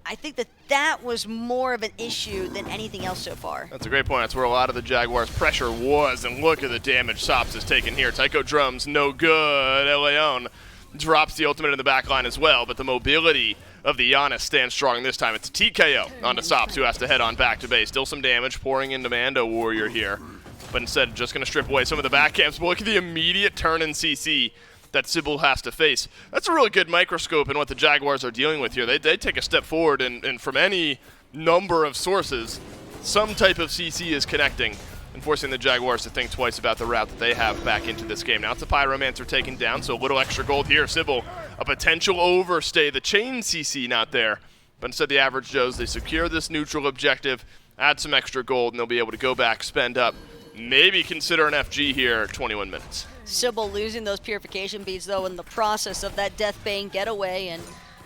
Speaker 4: I think that was more of an issue than anything else so far.
Speaker 3: That's a great point. That's where a lot of the Jaguars' pressure was, and look at the damage Sops has taken here. Tycho Drums, no good. Leon drops the ultimate in the back line as well, but the mobility of the Giannis stands strong this time. It's a TKO onto Sops, who has to head on back to base. Still some damage pouring into Mando Warrior here, but instead just going to strip away some of the back camps. But look at the immediate turn in CC that Sybil has to face. That's a really good microscope in what the Jaguars are dealing with here. They take a step forward, and from any number of sources, some type of CC is connecting and forcing the Jaguars to think twice about the route that they have back into this game. Now it's a Pyromancer taken down, so a little extra gold here. Sybil, a potential overstay. The chain CC not there, but instead the Average Joes, they secure this neutral objective, add some extra gold, and they'll be able to go back, spend up, maybe consider an FG here, 21 minutes.
Speaker 4: Sybil losing those purification beads, though, in the process of that Deathbane getaway, and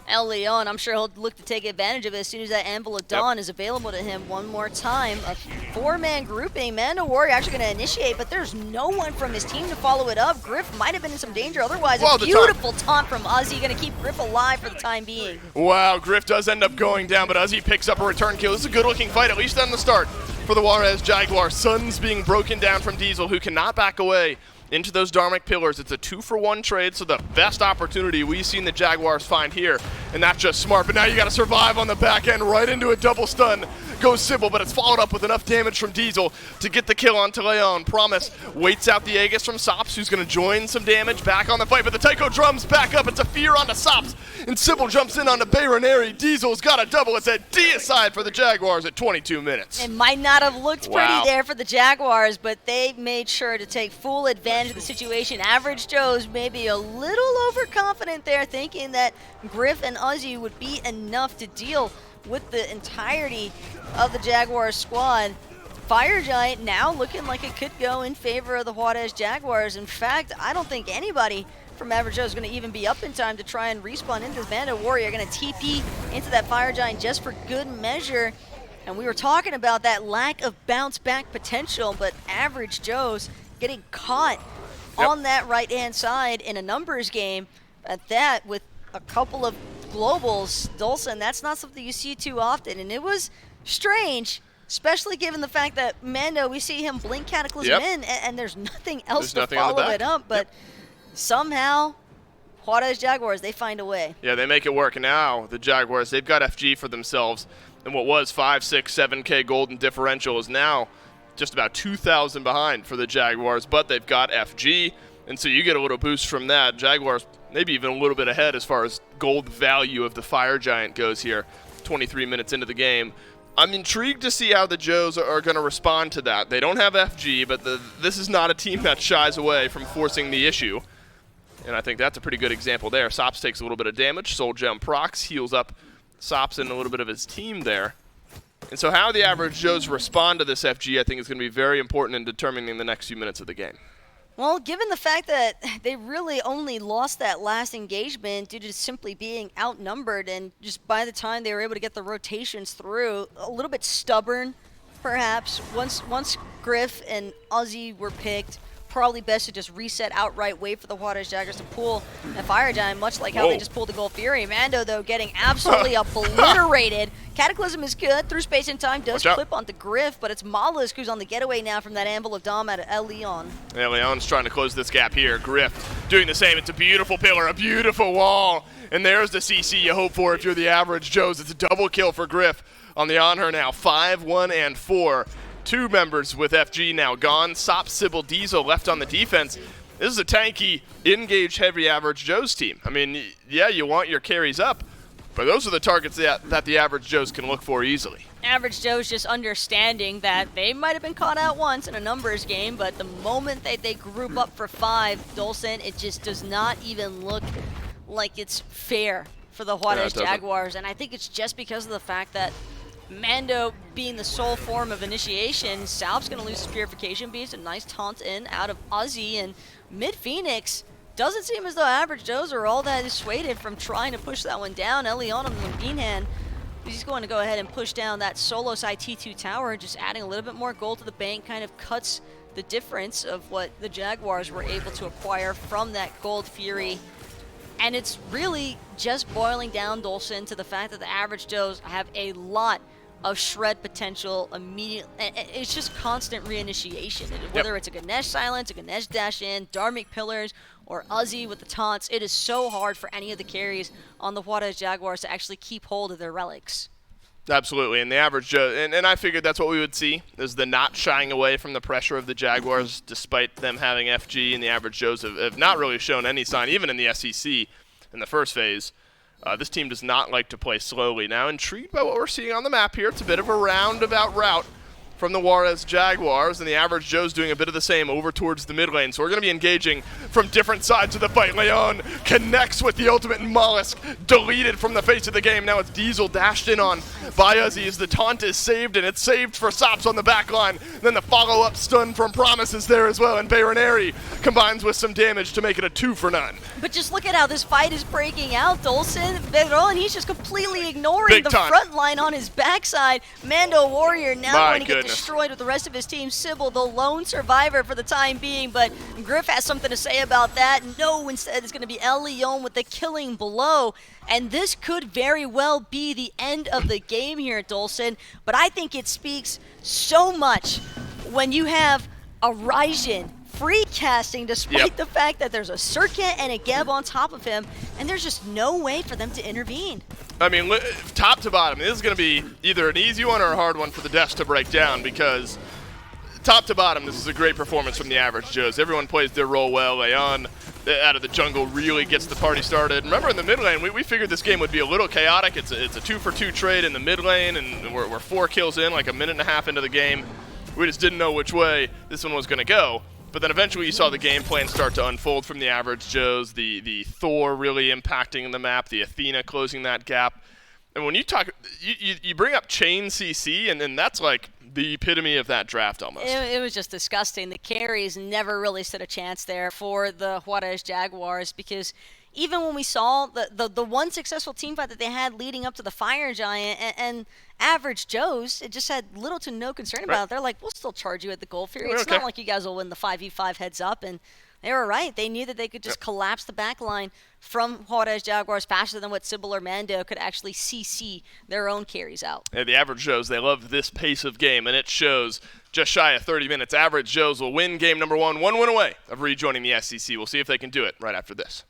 Speaker 4: El Leon, I'm sure he'll look to take advantage of it as soon as that Anvil of Dawn is available to him one more time. A 4-man grouping. Mando Warrior actually going to initiate, but there's no one from his team to follow it up. Griff might have been in some danger otherwise. A beautiful taunt from Uzi, going to keep Griff alive for the time being.
Speaker 3: Wow, Griff does end up going down, but Uzi picks up a return kill. This is a good-looking fight, at least on the start, for the Juarez Jaguars. Suns being broken down from Diesel, who cannot back away into those Dharmic Pillars. It's a 2-for-1 trade, so the best opportunity we've seen the Jaguars find here, and that's just smart. But now you got to survive on the back end, right into a double stun. Goes Sybil, but it's followed up with enough damage from Diesel to get the kill onto Leon. Promise waits out the Aegis from Sops, who's going to join some damage back on the fight, but the Tycho Drums back up. It's a fear onto Sops, and Sybil jumps in onto Bayroneri. Diesel's got a double. It's a deicide for the Jaguars at 22 minutes.
Speaker 4: It might not have looked pretty there for the Jaguars, but they made sure to take full advantage of the situation. Average Joe's maybe a little overconfident there, thinking that Griff and Uzi would be enough to deal with the entirety of the Jaguars squad. Fire Giant now looking like it could go in favor of the Juarez Jaguars. In fact, I don't think anybody from Average Joe is going to even be up in time to try and respawn into this Mando Warrior. Going to TP into that Fire Giant just for good measure. And we were talking about that lack of bounce back potential, but Average Joe's getting caught on that right-hand side in a numbers game. At that, with a couple of globals, Dulcin, that's not something you see too often, and it was strange, especially given the fact that Mando, we see him blink Cataclysm in, and there's nothing else to follow it up, but somehow Juarez Jaguars, they find a way.
Speaker 3: Yeah, they make it work, and now the Jaguars, they've got FG for themselves, and what was 5, 6, 7K golden differential is now just about 2,000 behind for the Jaguars, but they've got FG, and so you get a little boost from that. Jaguars maybe even a little bit ahead as far as gold value of the Fire Giant goes here, 23 minutes into the game. I'm intrigued to see how the Joes are going to respond to that. They don't have FG, but this is not a team that shies away from forcing the issue. And I think that's a pretty good example there. Sops takes a little bit of damage. Soul Gem procs, heals up Sops and a little bit of his team there. And so how the Average Joes respond to this FG, I think, is going to be very important in determining the next few minutes of the game.
Speaker 4: Well, given the fact that they really only lost that last engagement due to simply being outnumbered, and just by the time they were able to get the rotations through, a little bit stubborn, perhaps. Once Griff and Uzi were picked, probably best to just reset outright, wait for the Juarez Jaguars to pull a Fire Giant, much like how they just pulled the Gold Fury. Mando, though, getting absolutely obliterated. Cataclysm is good. Through space and time does clip onto Griff, but it's Mollusk who's on the getaway now from that Anvil of Dom at El Leon.
Speaker 3: Yeah, Leon's trying to close this gap here. Griff doing the same. It's a beautiful pillar, a beautiful wall. And there's the CC you hope for if you're the Average Joes. It's a double kill for Griff on the on her now. 5, 1, and 4. 2 members with FG now gone. Sop, Sybil, Diesel left on the defense. This is a tanky, engage heavy Average Joes team. I mean, yeah, you want your carries up, but those are the targets that the Average Joes can look for easily.
Speaker 4: Average Joe's just understanding that they might have been caught out once in a numbers game, but the moment that they group up for 5, Dulcin, it just does not even look like it's fair for the Juarez Jaguars. And I think it's just because of the fact that Mando being the sole form of initiation, Salp's going to lose his Purification Beast, a nice taunt in out of Uzi, and mid-Phoenix doesn't seem as though Average Joes are all that dissuaded from trying to push that one down. Elion on the Beanhand, he's going to go ahead and push down that solo side T2 tower, just adding a little bit more gold to the bank, kind of cuts the difference of what the Jaguars were able to acquire from that Gold Fury. And it's really just boiling down, Dolson, to the fact that the Average Joes have a lot of shred potential immediately. It's just constant reinitiation. Whether it's a Ganesh silence, a Ganesh dash in, Dharmic pillars, or Uzi with the taunts, it is so hard for any of the carries on the Juarez Jaguars to actually keep hold of their relics.
Speaker 3: Absolutely, and the Average Joe, and I figured that's what we would see, is the not shying away from the pressure of the Jaguars, despite them having FG, and the Average Joes have not really shown any sign, even in the SCC in the first phase. This team does not like to play slowly. Now, intrigued by what we're seeing on the map here. It's a bit of a roundabout route from the Juarez Jaguars, and the Average Joe's doing a bit of the same over towards the mid lane. So we're going to be engaging from different sides of the fight. Leon connects with the ultimate mollusk, deleted from the face of the game. Now it's Diesel dashed in on by Uzi as the taunt is saved, and it's saved for Sops on the back line. Then the follow-up stun from Promise is there as well, and Baroneri combines with some damage to make it a 2 for none.
Speaker 4: But just look at how this fight is breaking out, Dolson. And he's just completely ignoring
Speaker 3: Big
Speaker 4: the
Speaker 3: time.
Speaker 4: front line on his backside. Mando Warrior now
Speaker 3: My
Speaker 4: going to get
Speaker 3: goodness.
Speaker 4: destroyed with the rest of his team. Sybil, the lone survivor for the time being, but Griff has something to say about that. No, instead it's going to be El Leon with the killing blow. And this could very well be the end of the game here, Dolson. But I think it speaks so much when you have a Raijin free casting despite the fact that there's a Circuit and a Geb on top of him, and there's just no way for them to intervene.
Speaker 3: I mean, top to bottom, this is going to be either an easy one or a hard one for the Deaths to break down, because top to bottom, this is a great performance from the Average Joes. Everyone plays their role well. Leon out of the jungle really gets the party started. Remember, in the mid lane, we figured this game would be a little chaotic. It's a 2-for-2 trade in the mid lane, and we're 4 kills in, like a minute and a half into the game. We just didn't know which way this one was going to go. But then eventually you saw the game plan start to unfold from the Average Joes, the Thor really impacting the map, the Athena closing that gap. And when you talk, you bring up Chain CC, and then that's like the epitome of that draft almost.
Speaker 4: It was just disgusting. The carries never really stood a chance there for the Juarez Jaguars, because even when we saw the one successful team fight that they had leading up to the Fire Giant and Average Joes, it just had little to no concern about it. They're like, we'll still charge you at the Gold Fury. It's not like you guys will win the 5v5 heads up. And they were right. They knew that they could just collapse the back line from Juarez Jaguars faster than what Sybil or Mando could actually CC their own carries out.
Speaker 3: Yeah, the Average Joes, they love this pace of game, and it shows. Just shy of 30 minutes, Average Joes will win game number 1 win away of rejoining the SCC. We'll see if they can do it right after this.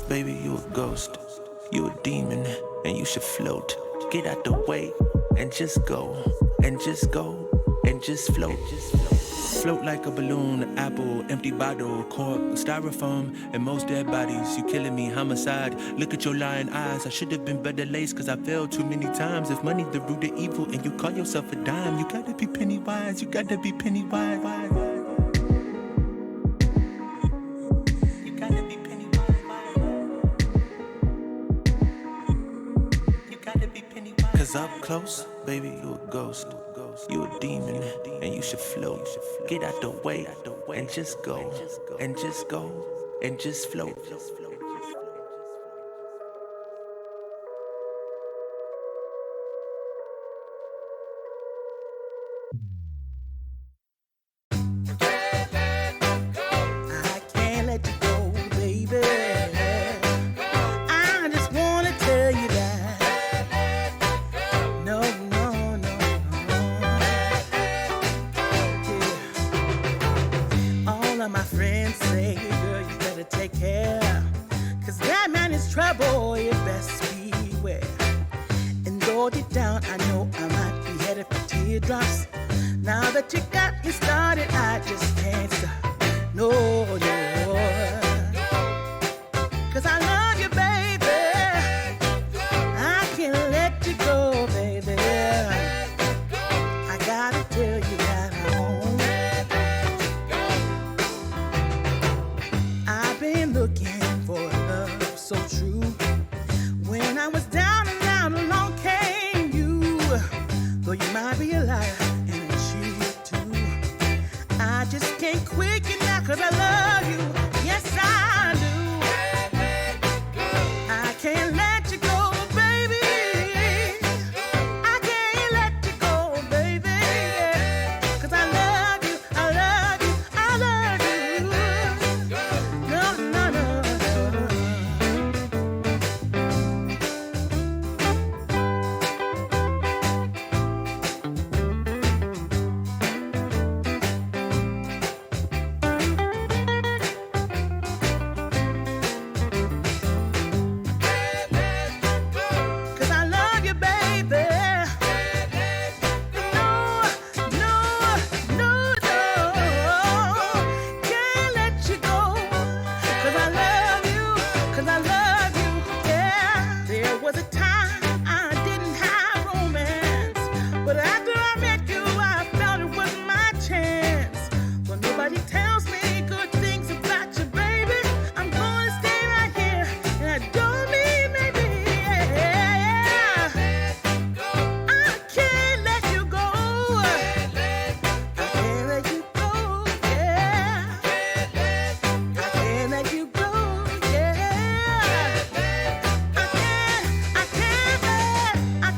Speaker 5: Baby, you a ghost, you a demon, and you should float. Get out the way and just go, and just go, and just float. Float like a balloon, apple, empty bottle, cork, styrofoam, and most dead bodies. You killing me, homicide. Look at your lying eyes. I should have been better laced, cause I failed too many times. If money the root of evil and you call yourself a dime, you gotta be penny wise, you gotta be penny wise. You gotta be penny wise. You gotta be penny wise. Cause up close, baby, you a ghost. You a demon, and you should float. Get out the way, and just go, and just go, and just float. I can't let you go, baby. I just wanna tell you that. No. All of my friends say, girl, you better take care. Cause that man is trouble, you best beware. And though deep down, I know I might be headed for teardrops. Now that you got me started, I just can't stop. No. Cause I love you, baby. I can't let you go, baby. I gotta tell you that I've been looking for love so true. When
Speaker 6: 'cause I love you. Yes, I do. I can't let you go, baby. I can't let you go, baby. 'Cause I love you, I love you, I love you. No, no, no. Cause I love you, baby. No, no, no, no. Can't let you go. Cause I love you, yeah. There was a time I didn't have romance, but after I met you, I felt it was my chance. When nobody tells me good things about you, baby, I'm gonna stay right here, and I don't mean maybe. I can't let you go. I can't let you go, yeah. I can't let you go, yeah. I can't let, yeah. I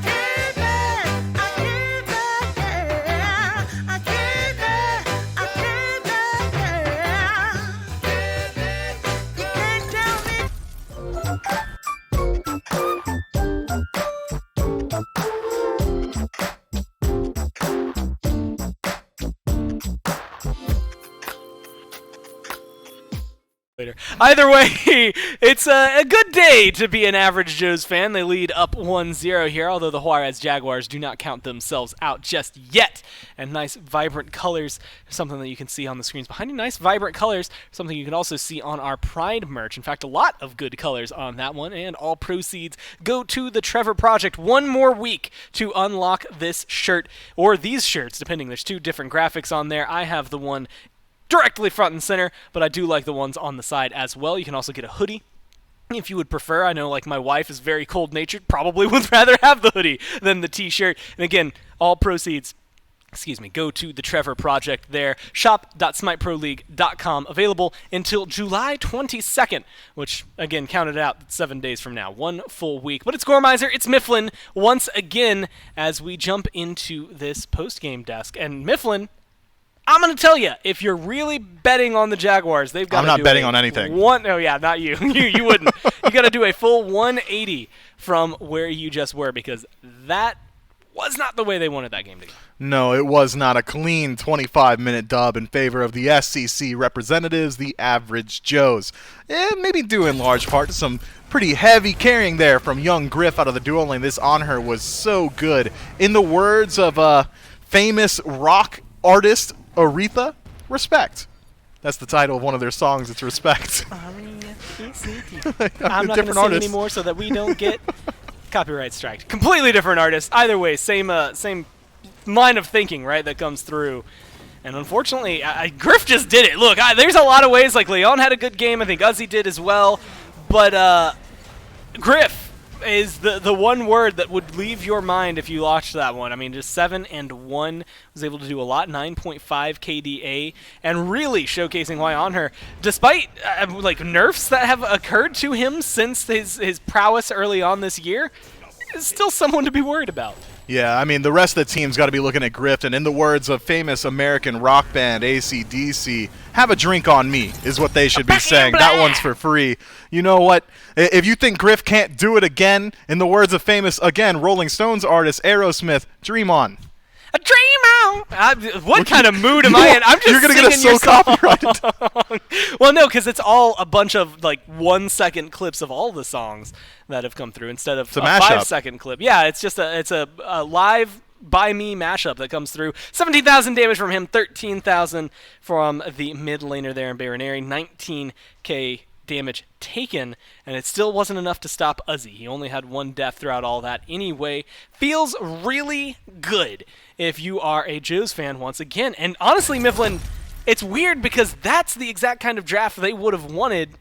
Speaker 6: can't let, you can't tell me.
Speaker 1: Later. Either way, it's a good day to be an Average Joe's fan. They lead up 1-0 here, although the Juarez Jaguars do not count themselves out just yet. And nice, vibrant colors, something that you can see on the screens behind you. Nice, vibrant colors, something you can also see on our Pride merch. In fact, a lot of good colors on that one, and all proceeds go to the Trevor Project. One more week to unlock this shirt, or these shirts, depending. There's two different graphics on there. I have the one directly front and center, but I do like the ones on the side as well. You can also get a hoodie if you would prefer. I know, like, my wife is very cold-natured, probably would rather have the hoodie than the t-shirt. And again, all proceeds, go to the Trevor Project there. Shop.smiteproleague.com, available until July 22nd, which, again, counted out 7 days from now. 1 full week. But it's Gormizer, it's Mifflin once again as we jump into this post-game desk. And Mifflin, I'm going to tell you, if you're really betting on the Jaguars, they've got to do
Speaker 2: I'm not betting on anything.
Speaker 1: Oh, yeah, not you. you wouldn't. You got to do a full 180 from where you just were, because that was not the way they wanted that game to go.
Speaker 2: No, it was not a clean 25-minute dub in favor of the SCC representatives, the Average Joes. Maybe due in large part to some pretty heavy carrying there from young Griff out of the dual lane. This on her was so good. In the words of famous rock artist Aretha, respect. That's the title of one of their songs. It's Respect.
Speaker 1: I'm not going to sing anymore so that we don't get copyright striked. Completely different artist. Either way, same line of thinking, right, that comes through. And unfortunately, Griff just did it. Look, there's a lot of ways. Like, Leon had a good game. I think Uzi did as well. But Griff is the one word that would leave your mind if you watched that one. I mean, just 7-1, was able to do a lot, 9.5 KDA, and really showcasing why on her, despite like nerfs that have occurred to him since his prowess early on this year, is still someone to be worried about.
Speaker 2: Yeah, I mean, the rest of the team's got to be looking at Griff, and in the words of famous American rock band AC/DC, have a drink on me is what they should be saying. That one's for free. You know what? If you think Griff can't do it again, in the words of famous, again, Rolling Stones artist Aerosmith, dream on.
Speaker 1: A dream on. What kind of mood am I in? I'm just
Speaker 2: You're gonna get us so copyrighted.
Speaker 1: Well, no, because it's all a bunch of like 1-second clips of all the songs that have come through instead of a 5-second clip. Yeah, it's just a live by me mashup that comes through. 17,000 damage from him, 13,000 from the mid laner there in Baronary, 19k damage taken, and it still wasn't enough to stop Uzi. He only had 1 death throughout all that anyway. Feels really good if you are a Joe's fan once again. And honestly, Mifflin, it's weird because that's the exact kind of draft they would have wanted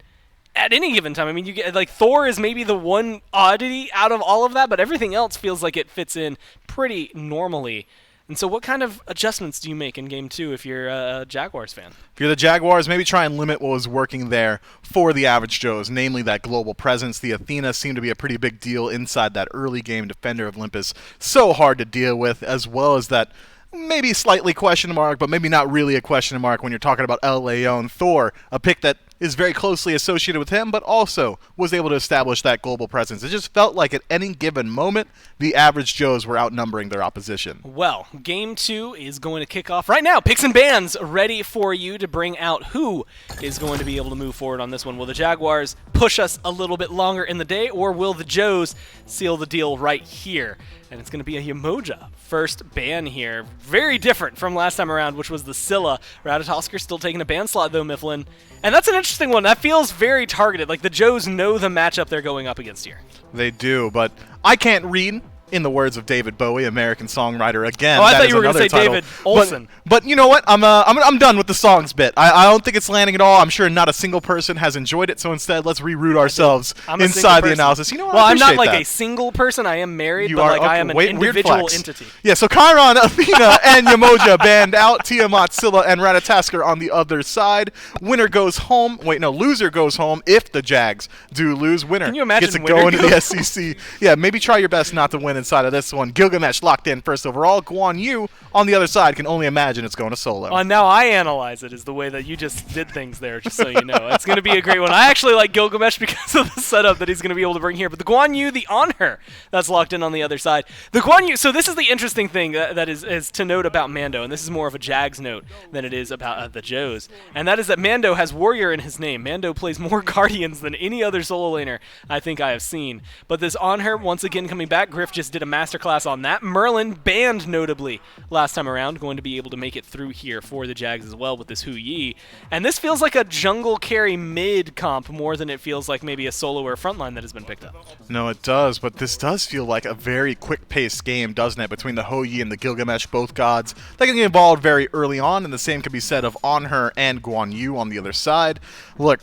Speaker 1: at any given time. I mean, you get like Thor is maybe the one oddity out of all of that, but everything else feels like it fits in pretty normally And so what kind of adjustments do you make in Game 2 if you're a Jaguars fan?
Speaker 2: If you're the Jaguars, maybe try and limit what was working there for the average Joes, namely that global presence. The Athena seemed to be a pretty big deal inside that early game defender of Olympus. So hard to deal with, as well as that maybe slightly question mark, but maybe not really a question mark when you're talking about El Leon Thor, a pick that is very closely associated with him, but also was able to establish that global presence. It just felt like at any given moment, the average Joes were outnumbering their opposition.
Speaker 1: Well, Game 2 is going to kick off right now. Picks and bands ready for you to bring out who is going to be able to move forward on this one. Will the Jaguars push us a little bit longer in the day, or will the Joes seal the deal right here? And it's going to be a Yamoja first ban here. Very different from last time around, which was the Scylla. Ratatosker still taking a ban slot, though, Mifflin. And that's an interesting one. That feels very targeted. Like the Joes know the matchup they're going up against here.
Speaker 2: They do, but I can't read, in the words of David Bowie, American songwriter again.
Speaker 1: Oh, I thought you were going to say title. David Olson.
Speaker 2: But you know what? I'm done with the songs bit. I don't think it's landing at all. I'm sure not a single person has enjoyed it, so instead let's reroot ourselves inside the analysis. You know what?
Speaker 1: Well, I'm not like
Speaker 2: that.
Speaker 1: a single person. I am married,
Speaker 2: you
Speaker 1: but
Speaker 2: are,
Speaker 1: like
Speaker 2: okay,
Speaker 1: I am an individual entity.
Speaker 2: Yeah, so Chiron, Athena, and Yamoja banned out. Tiamat, Scylla, and Ratatasker on the other side. Winner goes home. Wait, no, loser goes home if the Jags do lose. Winner
Speaker 1: Can you imagine
Speaker 2: gets to go into the SCC. Yeah, maybe try your best not to win inside of this one. Gilgamesh locked in first overall. Guan Yu on the other side can only imagine it's going to solo.
Speaker 1: Now I analyze it is the way that you just did things there, just so you know. It's going to be a great one. I actually like Gilgamesh because of the setup that he's going to be able to bring here. But the Guan Yu, the Honor, that's locked in on the other side. The Guan Yu, so this is the interesting thing that is to note about Mando, and this is more of a Jags note than it is about the Joes. And that is that Mando has Warrior in his name. Mando plays more Guardians than any other solo laner I think I have seen. But this Honor, once again coming back, Griff just did a masterclass on that. Merlin banned notably last time around, going to be able to make it through here for the Jags as well with this Hu Yi. And this feels like a jungle carry mid comp more than it feels like maybe a solo or a frontline that has been picked up.
Speaker 2: No, it does, but this does feel like a very quick-paced game, doesn't it, between the Ho Yi and the Gilgamesh, both gods. They can get involved very early on, and the same can be said of Onher and Guan Yu on the other side. Look,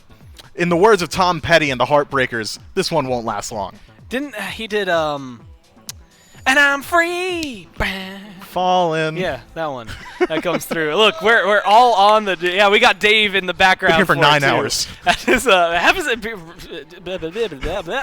Speaker 2: in the words of Tom Petty and the Heartbreakers, this one won't last long.
Speaker 1: He did, and I'm free.
Speaker 2: Fallen.
Speaker 1: Yeah, that one. That comes through. Look, we're all on the. Yeah, we got Dave in the background.
Speaker 2: Been here for 9 hours.
Speaker 1: That is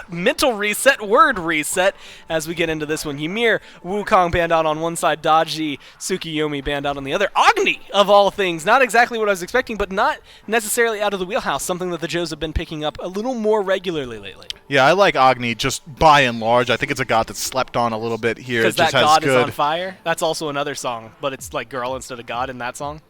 Speaker 1: mental reset, word reset. As we get into this one, Ymir, Wukong banned out on one side, Daji, Tsukiyomi banned out on the other. Agni, of all things, not exactly what I was expecting, but not necessarily out of the wheelhouse. Something that the Joes have been picking up a little more regularly lately.
Speaker 2: Yeah, I like Agni just by and large. I think it's a god that's slept on a little bit here.
Speaker 1: Because that god is on fire. That's also another song, but it's like girl instead of god in that song.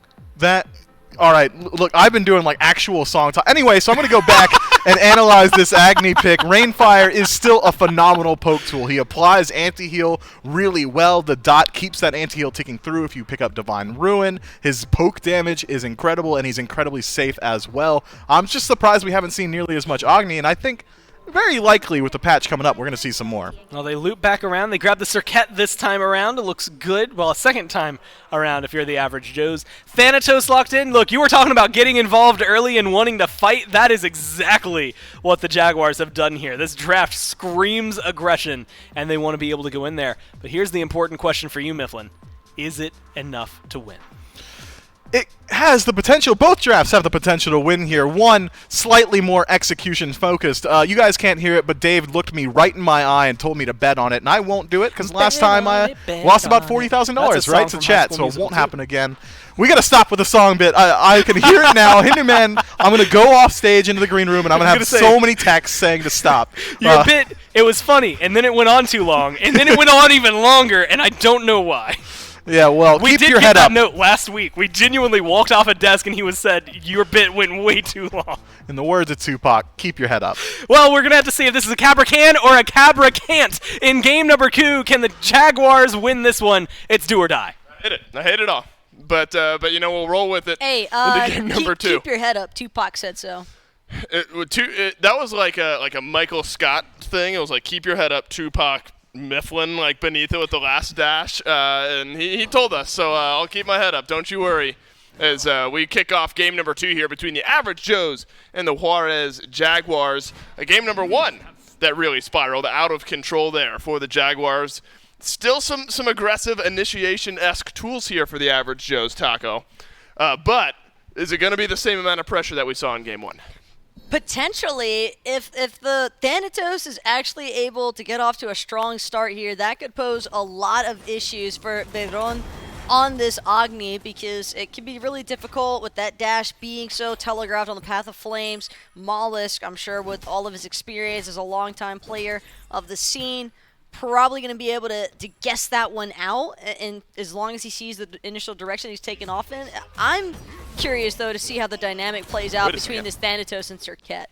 Speaker 2: All right, look, I've been doing like actual song talk. Anyway, so I'm going to go back and analyze this Agni pick. Rainfire is still a phenomenal poke tool. He applies anti-heal really well. The dot keeps that anti-heal ticking through if you pick up Divine Ruin. His poke damage is incredible, and he's incredibly safe as well. I'm just surprised we haven't seen nearly as much Agni, and I think very likely with the patch coming up, we're going to see some more.
Speaker 1: Well, they loop back around. They grab the Circuit this time around. It looks good. Well, a second time around if you're the average Joes. Thanatos locked in. Look, you were talking about getting involved early and wanting to fight. That is exactly what the Jaguars have done here. This draft screams aggression, and they want to be able to go in there. But here's the important question for you, Mifflin. Is it enough to win?
Speaker 2: It has the potential. Both drafts have the potential to win here. One, slightly more execution-focused. You guys can't hear it, but Dave looked me right in my eye and told me to bet on it, and I won't do it because last time I lost about $40,000, right, to chat, so it won't happen again. We got to stop with the song bit. I can hear it now. Hinduman, I'm going to go off stage into the green room, and I'm going to have so many texts saying to stop.
Speaker 1: Your bit, it was funny, and then it went on too long, and then it went on even longer, and I don't know why.
Speaker 2: Yeah, well, keep your head up.
Speaker 1: We did get that note last week. We genuinely walked off a desk and he said, your bit went way too long.
Speaker 2: In the words of Tupac, keep your head up.
Speaker 1: Well, we're going to have to see if this is a Cabra can or a Cabra can't. In game number 2, can the Jaguars win this one? It's do or die.
Speaker 3: I hit it off. But you know, we'll roll with it into game number 2.
Speaker 4: Keep your head up. Tupac said so.
Speaker 3: That was like a Michael Scott thing. It was like, keep your head up, Tupac. Mifflin like beneath it with the last dash, and he told us, so I'll keep my head up, don't you worry, as we kick off game number 2 here between the average Joes and the Juarez Jaguars. Game number 1 that really spiraled out of control there for the Jaguars. Still some aggressive initiation-esque tools here for the average Joe's, Taco. But is it going to be the same amount of pressure that we saw in Game 1?
Speaker 4: Potentially, if the Thanatos is actually able to get off to a strong start here, that could pose a lot of issues for Beiron on this Agni, because it can be really difficult with that dash being so telegraphed on the Path of Flames. Mollusk, I'm sure with all of his experience as a longtime player of the scene, probably going to be able to guess that one out, and as long as he sees the initial direction he's taken off in. I'm curious, though, to see how the dynamic plays out between this Thanatos and Serket.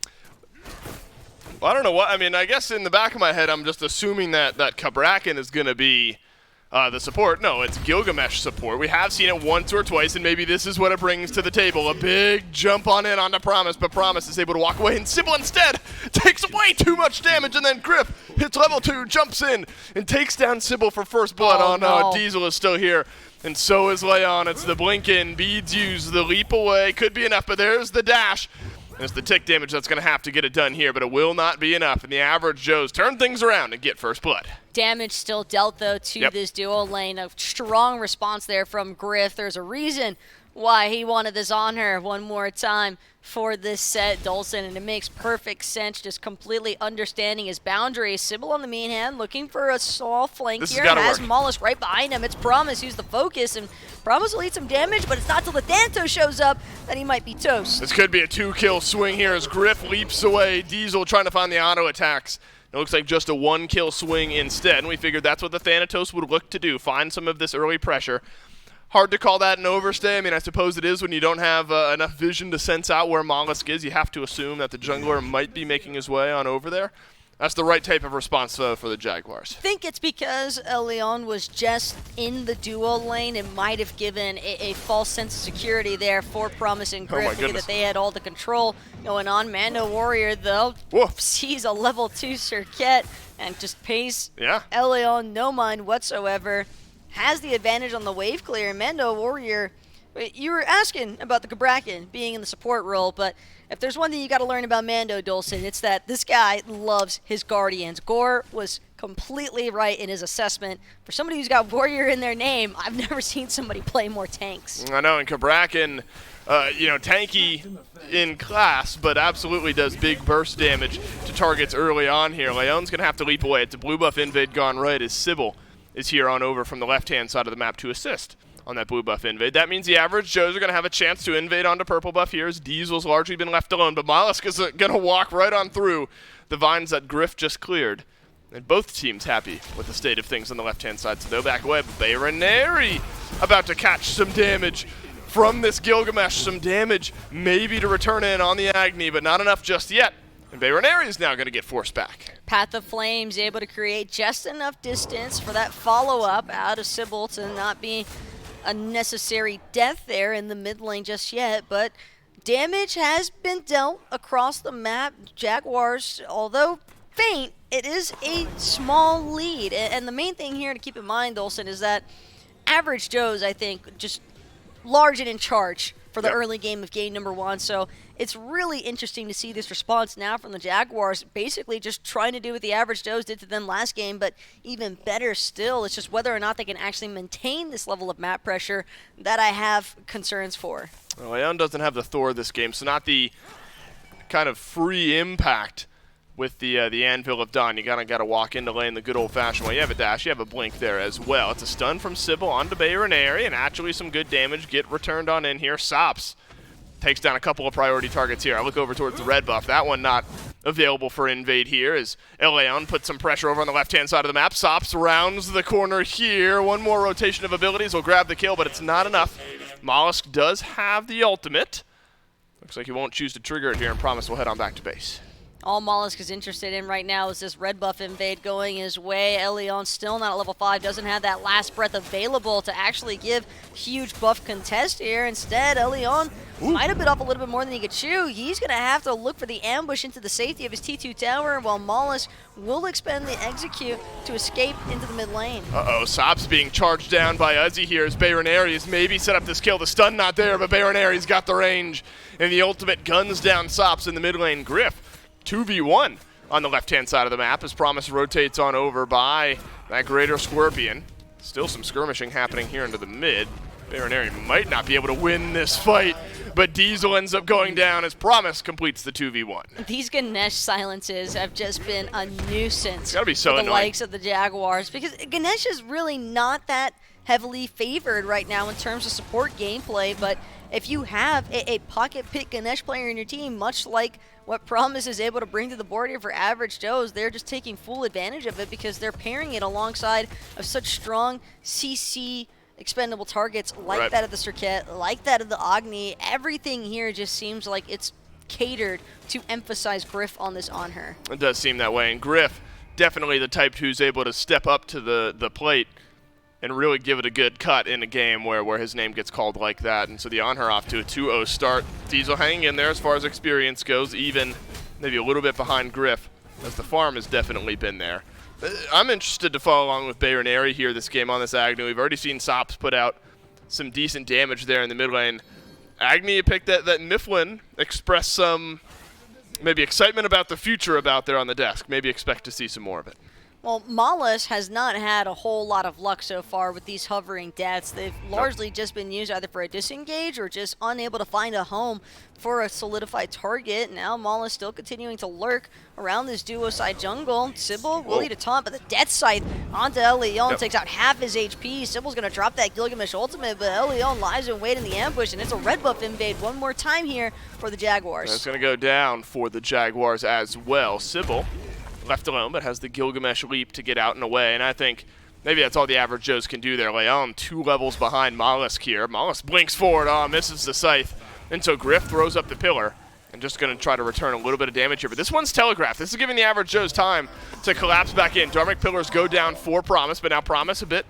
Speaker 3: Well, I don't know what. I mean, I guess in the back of my head, I'm just assuming that Kabrakan is going to be the support. No, it's Gilgamesh support. We have seen it once or twice, and maybe this is what it brings to the table. A big jump on in onto Promise, but Promise is able to walk away, and Sybil instead takes way too much damage, and then Griff hits level 2, jumps in, and takes down Sybil for first blood. Oh, no, Diesel is still here, and so is Leon. It's the blink in, beads used, the leap away, could be enough, but there's the dash. And it's the tick damage that's going to have to get it done here, but it will not be enough. And the average Joes turn things around and get first blood.
Speaker 4: Damage still dealt, though, to this duo lane. A strong response there from Griff. There's a reason why he wanted this on her one more time for this set, Dolson, and it makes perfect sense, just completely understanding his boundaries. Sybil on the mean hand, looking for a small flank
Speaker 3: This
Speaker 4: here,
Speaker 3: has
Speaker 4: has
Speaker 3: work.
Speaker 4: Mollusk right behind him. It's Promise who's the focus, and Promise will eat some damage, but it's not till the Thanatos shows up that he might be toast.
Speaker 3: This could be a 2-kill swing here as Griff leaps away. Diesel trying to find the auto attacks. It looks like just a 1-kill swing instead, and we figured that's what the Thanatos would look to do, find some of this early pressure. Hard to call that an overstay. I mean, I suppose it is when you don't have enough vision to sense out where Mollusk is. You have to assume that the jungler might be making his way on over there. That's the right type of response, though, for the Jaguars.
Speaker 4: I think it's because Leon was just in the duo lane. It might have given a false sense of security there for Promise and Griff, thinking that they had all the control going on. Mando Warrior, though, sees a level 2 Serket and just pays Leon no mind whatsoever. Has the advantage on the wave clear. Mando Warrior, you were asking about the Kabrakan being in the support role, but if there's one thing you got to learn about Mando, Dolson, it's that this guy loves his Guardians. Gore was completely right in his assessment. For somebody who's got Warrior in their name, I've never seen somebody play more tanks.
Speaker 3: I know, and Kabrakan, tanky in class, but absolutely does big burst damage to targets early on here. Leon's going to have to leap away. It's a blue buff invade gone right as Sybil is here on over from the left-hand side of the map to assist on that blue buff invade. That means the average Joes are going to have a chance to invade onto purple buff here as Diesel's largely been left alone, but Mollusk is going to walk right on through the vines that Griff just cleared. And both teams happy with the state of things on the left-hand side, so they'll back away. Bayroneri about to catch some damage from this Gilgamesh, some damage maybe to return in on the Agni, but not enough just yet. And Bayroneri is now going to get forced back.
Speaker 4: Path of Flames able to create just enough distance for that follow-up out of Sybil to not be a necessary death there in the mid lane just yet, but damage has been dealt across the map. Jaguars, although faint, it is a small lead. And the main thing here to keep in mind, Dolson, is that average Joes, I think, just large and in charge for the early game of game number 1. So it's really interesting to see this response now from the Jaguars, basically just trying to do what the average Joes did to them last game, but even better still, it's just whether or not they can actually maintain this level of map pressure that I have concerns for.
Speaker 3: Well, Leon doesn't have the Thor this game, so not the kind of free impact with the Anvil of Dawn. You got to walk into lane the good old-fashioned way. You have a dash, you have a blink there as well. It's a stun from Sybil onto Bayroneri, and actually some good damage get returned on in here. Sops takes down a couple of priority targets here. I look over towards the red buff. That one not available for invade here as Leon puts some pressure over on the left-hand side of the map. Sops rounds the corner here. One more rotation of abilities will grab the kill, but it's not enough. Mollusk does have the ultimate. Looks like he won't choose to trigger it here, and Promise will head on back to base.
Speaker 4: All Mollusk is interested in right now is this red buff invade going his way. Elion still not at level 5, doesn't have that last breath available to actually give huge buff contest here. Instead, Elion might have bit off a little bit more than he could chew. He's going to have to look for the ambush into the safety of his T2 tower, while Mollusk will expend the execute to escape into the mid lane.
Speaker 3: Uh-oh, Sops being charged down by Uzi here as Bayroneri has maybe set up this kill. The stun not there, but Bayroneri's got the range, and the ultimate guns down Sops in the mid lane. Griff 2v1 on the left-hand side of the map as Promise rotates on over by that Greater Scorpion. Still some skirmishing happening here into the mid. Baroneri might not be able to win this fight, but Diesel ends up going down as Promise completes the 2v1.
Speaker 4: These Ganesh silences have just been a nuisance
Speaker 3: Gotta be so
Speaker 4: for the
Speaker 3: annoying.
Speaker 4: likes of the Jaguars, because Ganesh is really not that heavily favored right now in terms of support gameplay, but if you have a pocket pick Ganesh player in your team, much like what Promise is able to bring to the board here for Average Joes, they're just taking full advantage of it because they're pairing it alongside of such strong CC expendable targets like that of the Circuit, like that of the Agni. Everything here just seems like it's catered to emphasize Griff on this on her.
Speaker 3: It does seem that way, and Griff, definitely the type who's able to step up to the plate and really give it a good cut in a game where his name gets called like that. And so the on her off to a 2-0 start. Diesel hanging in there as far as experience goes, even maybe a little bit behind Griff, as the farm has definitely been there. I'm interested to follow along with Baroneri here this game on this Agni. We've already seen Sops put out some decent damage there in the mid lane. Agni picked that Mifflin, expressed some maybe excitement about the future about there on the desk. Maybe expect to see some more of it.
Speaker 4: Well, Mollis has not had a whole lot of luck so far with these hovering deaths. They've largely just been used either for a disengage or just unable to find a home for a solidified target. Now Mollis still continuing to lurk around this duo side jungle. Sybil will lead a taunt, but the Death Scythe onto Elion takes out half his HP. Sybil's going to drop that Gilgamesh ultimate, but Elion lies in wait in the ambush, and it's a red buff invade one more time here for the Jaguars.
Speaker 3: That's going to go down for the Jaguars as well. Sybil left alone, but has the Gilgamesh leap to get out and away, and I think maybe that's all the Average Joes can do there. Leon 2 levels behind Mollusk here. Mollusk blinks forward, misses the scythe, and so Griff throws up the pillar and just going to try to return a little bit of damage here. But this one's telegraphed. This is giving the Average Joes time to collapse back in. Dharmic pillars go down for Promise, but now Promise a bit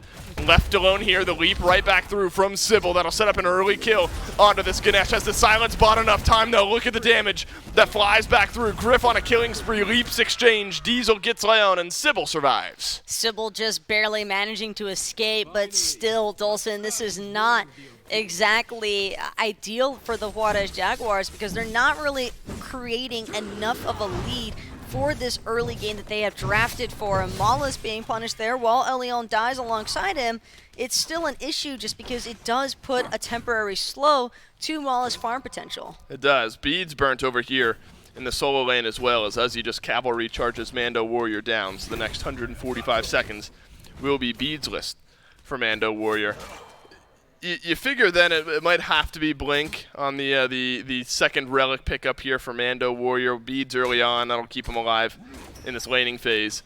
Speaker 3: left alone here. The leap right back through from Sybil. That'll set up an early kill onto this Ganesh. Has the silence bought enough time, though? Look at the damage that flies back through. Griff on a killing spree. Leaps exchange. Diesel gets Leon, and Sybil survives.
Speaker 4: Sybil just barely managing to escape, but still, Dawson, this is not exactly ideal for the Juarez Jaguars because they're not really creating enough of a lead for this early game that they have drafted for. And Mollis being punished there while Elion dies alongside him. It's still an issue just because it does put a temporary slow to Mollis' farm potential.
Speaker 3: It does. Beads burnt over here in the solo lane as well, as Uzi just cavalry charges Mando Warrior down. So the next 145 seconds will be beadsless for Mando Warrior. You figure then it might have to be Blink on the second relic pickup here for Mando Warrior. Beads early on, that'll keep him alive in this laning phase.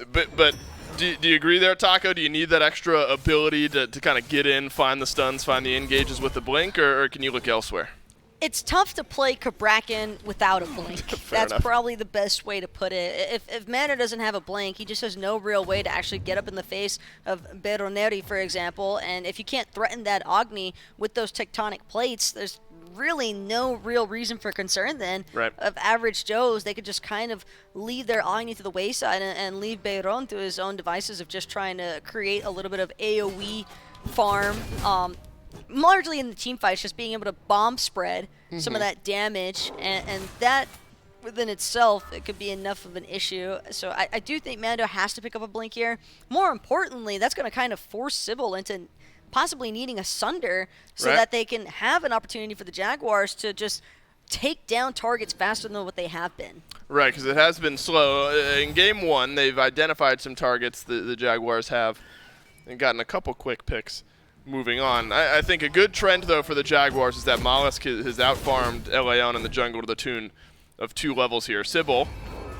Speaker 3: But do you agree there, Taco? Do you need that extra ability to kind of get in, find the stuns, find the engages with the Blink, or can you look elsewhere?
Speaker 4: It's tough to play Kabrakan without a blink. That's
Speaker 3: enough.
Speaker 4: probably the best way to put it. If Mando doesn't have a blink, he just has no real way to actually get up in the face of Baroneri, for example. And if you can't threaten that Agni with those tectonic plates, there's really no real reason for concern then.
Speaker 3: Right.
Speaker 4: Of Average Joes, they could just kind of leave their Agni to the wayside and leave Bayron to his own devices of just trying to create a little bit of AoE farm. Largely in the team fights, just being able to bomb spread some of that damage, and that within itself, it could be enough of an issue. So I do think Mando has to pick up a blink here. More importantly, that's going to kind of force Sybil into possibly needing a Sunder so that they can have an opportunity for the Jaguars to just take down targets faster than what they have been.
Speaker 3: Right, because it has been slow. In game one, they've identified some targets the Jaguars have and gotten a couple quick picks. Moving on. I think a good trend, though, for the Jaguars is that Mollusk has out-farmed Leon in the jungle to the tune of 2 levels here. Sybil,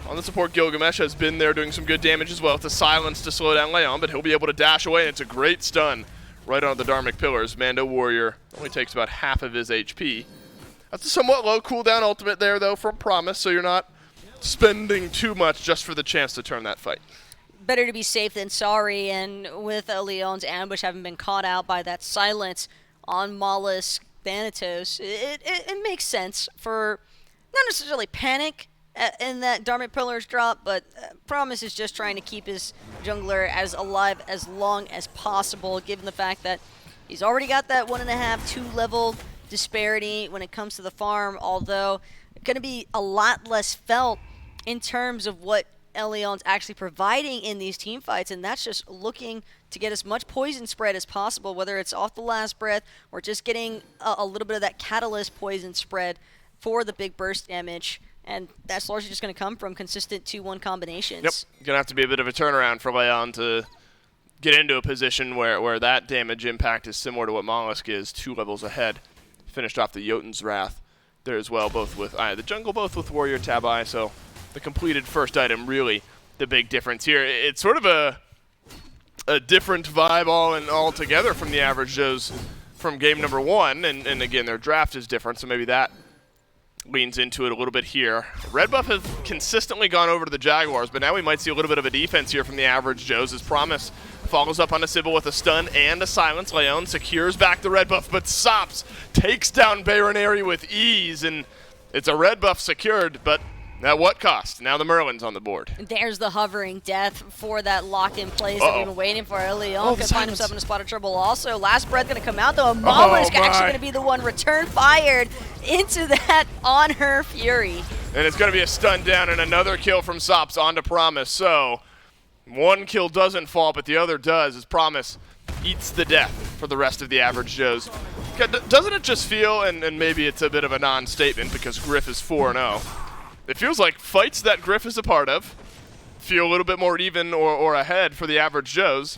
Speaker 3: on the support Gilgamesh, has been there doing some good damage as well. It's a silence to slow down Leon, but he'll be able to dash away, and it's a great stun right on the Dharmic Pillars. Mando Warrior only takes about half of his HP. That's a somewhat low cooldown ultimate there, though, from Promise, so you're not spending too much just for the chance to turn that fight.
Speaker 4: Better to be safe than sorry, and with Leon's ambush having been caught out by that silence on Mollusk Thanatos, it makes sense for not necessarily panic in that Dharmic Pillars drop, but Promise is just trying to keep his jungler as alive as long as possible, given the fact that he's already got that 1.5, 2 level disparity when it comes to the farm, although going to be a lot less felt in terms of what Leon's actually providing in these team fights, and that's just looking to get as much poison spread as possible, whether it's off the last breath or just getting a little bit of that catalyst poison spread for the big burst damage. And that's largely just going to come from consistent 2-1 combinations.
Speaker 3: Yep, going to have to be a bit of a turnaround for Leon to get into a position where that damage impact is similar to what Mollusk is, 2 levels ahead. Finished off the Jotun's Wrath there as well, both with Eye of the Jungle, both with Warrior Tab Eye, so the completed first item really the big difference here. It's sort of a different vibe all together from the average Joes from game number 1, and again, their draft is different, so maybe that leans into it a little bit here. Red buff has consistently gone over to the Jaguars, but now we might see a little bit of a defense here from the average Joes as Promise follows up on a Sybil with a stun and a silence. Leon secures back the red buff, but Sops takes down Baronary with ease, and it's a red buff secured, but at what cost? Now the Merlin's on the board.
Speaker 4: There's the hovering death for that lock in place that we've been waiting for. Leon could find himself in a spot of trouble also. Last breath going to come out though. Mollusk actually going to be the one return fired into that on her Fury.
Speaker 3: And it's going to be a stun down and another kill from Sops onto Promise. So one kill doesn't fall, but the other does as Promise eats the death for the rest of the average Joes. Doesn't it just feel, and maybe it's a bit of a non-statement because Griff is 4-0, it feels like fights that Griff is a part of feel a little bit more even or ahead for the average Joes.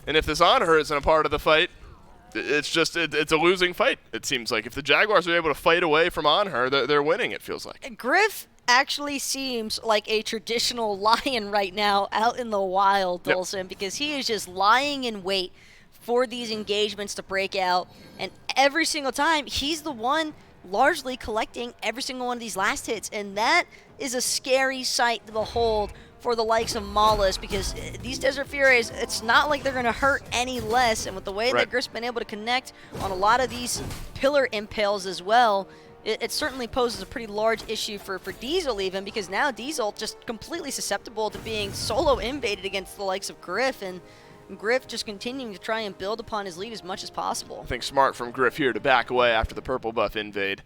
Speaker 3: And if this Honor isn't a part of the fight, it's a losing fight, it seems like. If the Jaguars are able to fight away from Honor, they're winning, it feels like.
Speaker 4: Griff actually seems like a traditional lion right now out in the wild, Dulcin, because he is just lying in wait for these engagements to break out. And every single time, he's the one largely collecting every single one of these last hits, and that is a scary sight to behold for the likes of Mollusk, because these Desert Furies, it's not like they're going to hurt any less, and with the way that Griff's been able to connect on a lot of these pillar impales as well, it certainly poses a pretty large issue for Diesel even, because now Diesel just completely susceptible to being solo invaded against the likes of Griff, and Griff just continuing to try and build upon his lead as much as possible.
Speaker 3: I think smart from Griff here to back away after the purple buff invade,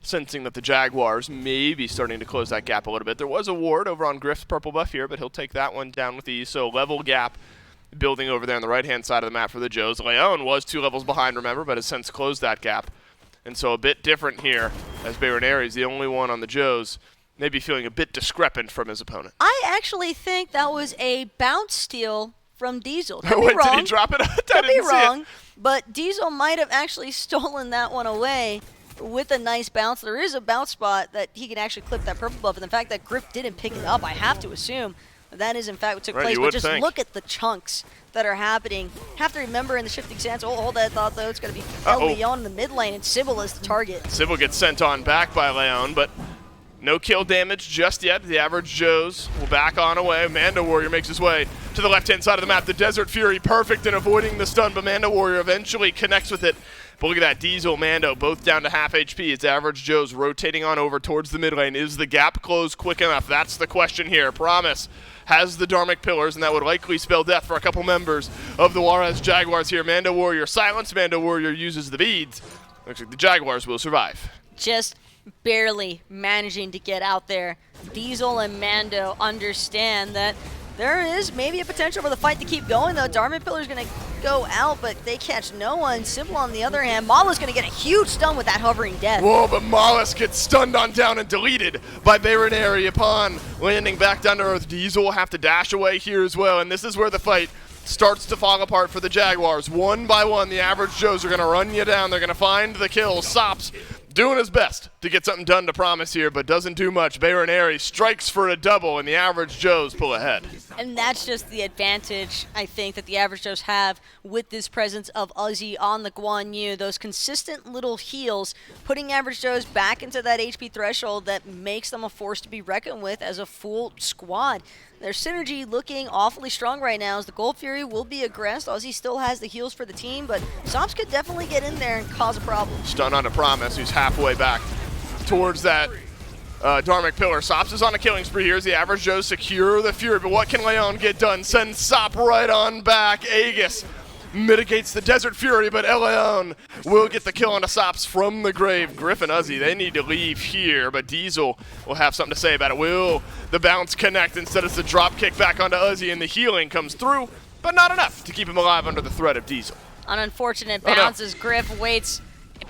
Speaker 3: sensing that the Jaguars may be starting to close that gap a little bit. There was a ward over on Griff's purple buff here, but he'll take that one down with ease. So level gap building over there on the right-hand side of the map for the Joes. Leon was 2 levels behind, remember, but has since closed that gap. And so a bit different here as Baronary is the only one on the Joes, maybe feeling a bit discrepant from his opponent.
Speaker 4: I actually think that was a bounce steal from Diesel. Could be
Speaker 3: Wait,
Speaker 4: wrong.
Speaker 3: did he drop it?
Speaker 4: Could be wrong, but Diesel might have actually stolen that one away with a nice bounce. There is a bounce spot that he can actually clip that purple buff, and the fact that Griff didn't pick it up, I have to assume that is in fact what took place. But just look at the chunks that are happening. Have to remember in the shifting sands, hold that thought though, it's going to be Leon in the mid lane, and Sybil is the target.
Speaker 3: Sybil gets sent on back by Leon, but no kill damage just yet. The average Joes will back on away. Mando Warrior makes his way to the left-hand side of the map. The Desert Fury perfect in avoiding the stun, but Mando Warrior eventually connects with it. But look at that, Diesel, Mando, both down to half HP. It's average Joes rotating on over towards the mid lane. Is the gap closed quick enough? That's the question here. Promise has the Dharmic Pillars, and that would likely spell death for a couple members of the Juarez Jaguars here. Mando Warrior silence. Mando Warrior uses the beads. Looks like the Jaguars will survive.
Speaker 4: Just barely managing to get out there. Diesel and Mando understand that there is maybe a potential for the fight to keep going, though. Dharmic Pillar's going to go out, but they catch no one. Sybil, on the other hand, Maula's going to get a huge stun with that hovering death.
Speaker 3: Whoa, but Mollusk gets stunned on down and deleted by Baronary upon landing back down to earth. Diesel will have to dash away here as well, and this is where the fight starts to fall apart for the Jaguars. One by one, the average Joes are going to run you down. They're going to find the kill. Sops doing his best to get something done to Promise here, but doesn't do much. Baronary strikes for a double, and the average Joes pull ahead.
Speaker 4: And that's just the advantage, I think, that the average Joes have with this presence of Uzi on the Guan Yu. Those consistent little heals, putting average Joes back into that HP threshold that makes them a force to be reckoned with as a full squad. Their synergy looking awfully strong right now as the Gold Fury will be aggressed. Uzi still has the heals for the team, but Sops could definitely get in there and cause a problem.
Speaker 3: Stun on a Promise, who's halfway back towards that Dharmic Pillar. Sops is on a killing spree here as the average Joes secure the Fury, but what can Leon get done? Send Sop right on back. Aegis mitigates the Desert Fury, but Eleon will get the kill on the Sops from the grave. Griff and Uzi, they need to leave here, but Diesel will have something to say about it. Will the bounce connect? Instead it's the drop kick back onto Uzi, and the healing comes through, but not enough to keep him alive under the threat of Diesel.
Speaker 4: An unfortunate bounce as Griff waits.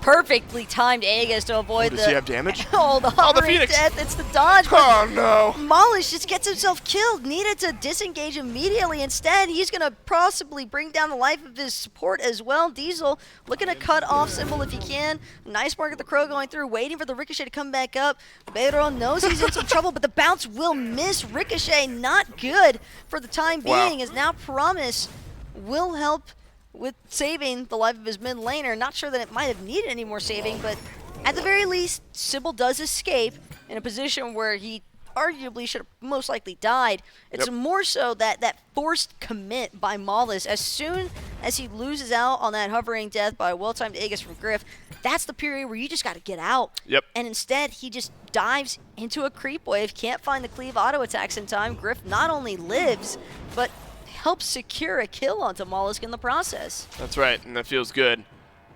Speaker 4: Perfectly timed Aegis to avoid
Speaker 3: Does he have damage?
Speaker 4: the hovering
Speaker 3: Phoenix.
Speaker 4: death. It's the dodge.
Speaker 3: Oh, no.
Speaker 4: Mollish just gets himself killed. Needed to disengage immediately. Instead, he's going to possibly bring down the life of his support as well. Diesel looking to cut off Symbol if he can. Nice mark at the Crow going through, waiting for the Ricochet to come back up. Bayron knows he's in some trouble, but the bounce will miss Ricochet. Not good for the time being, as now Promise will help with saving the life of his mid laner. Not sure that it might have needed any more saving, but at the very least, Sybil does escape in a position where he arguably should have most likely died. It's more so that forced commit by Mollis. As soon as he loses out on that hovering death by a well-timed Aegis from Griff, that's the period where you just got to get out. And instead, he just dives into a creep wave, can't find the cleave auto attacks in time. Griff not only lives, but helps secure a kill onto Mollusk in the process.
Speaker 3: That's right, and that feels good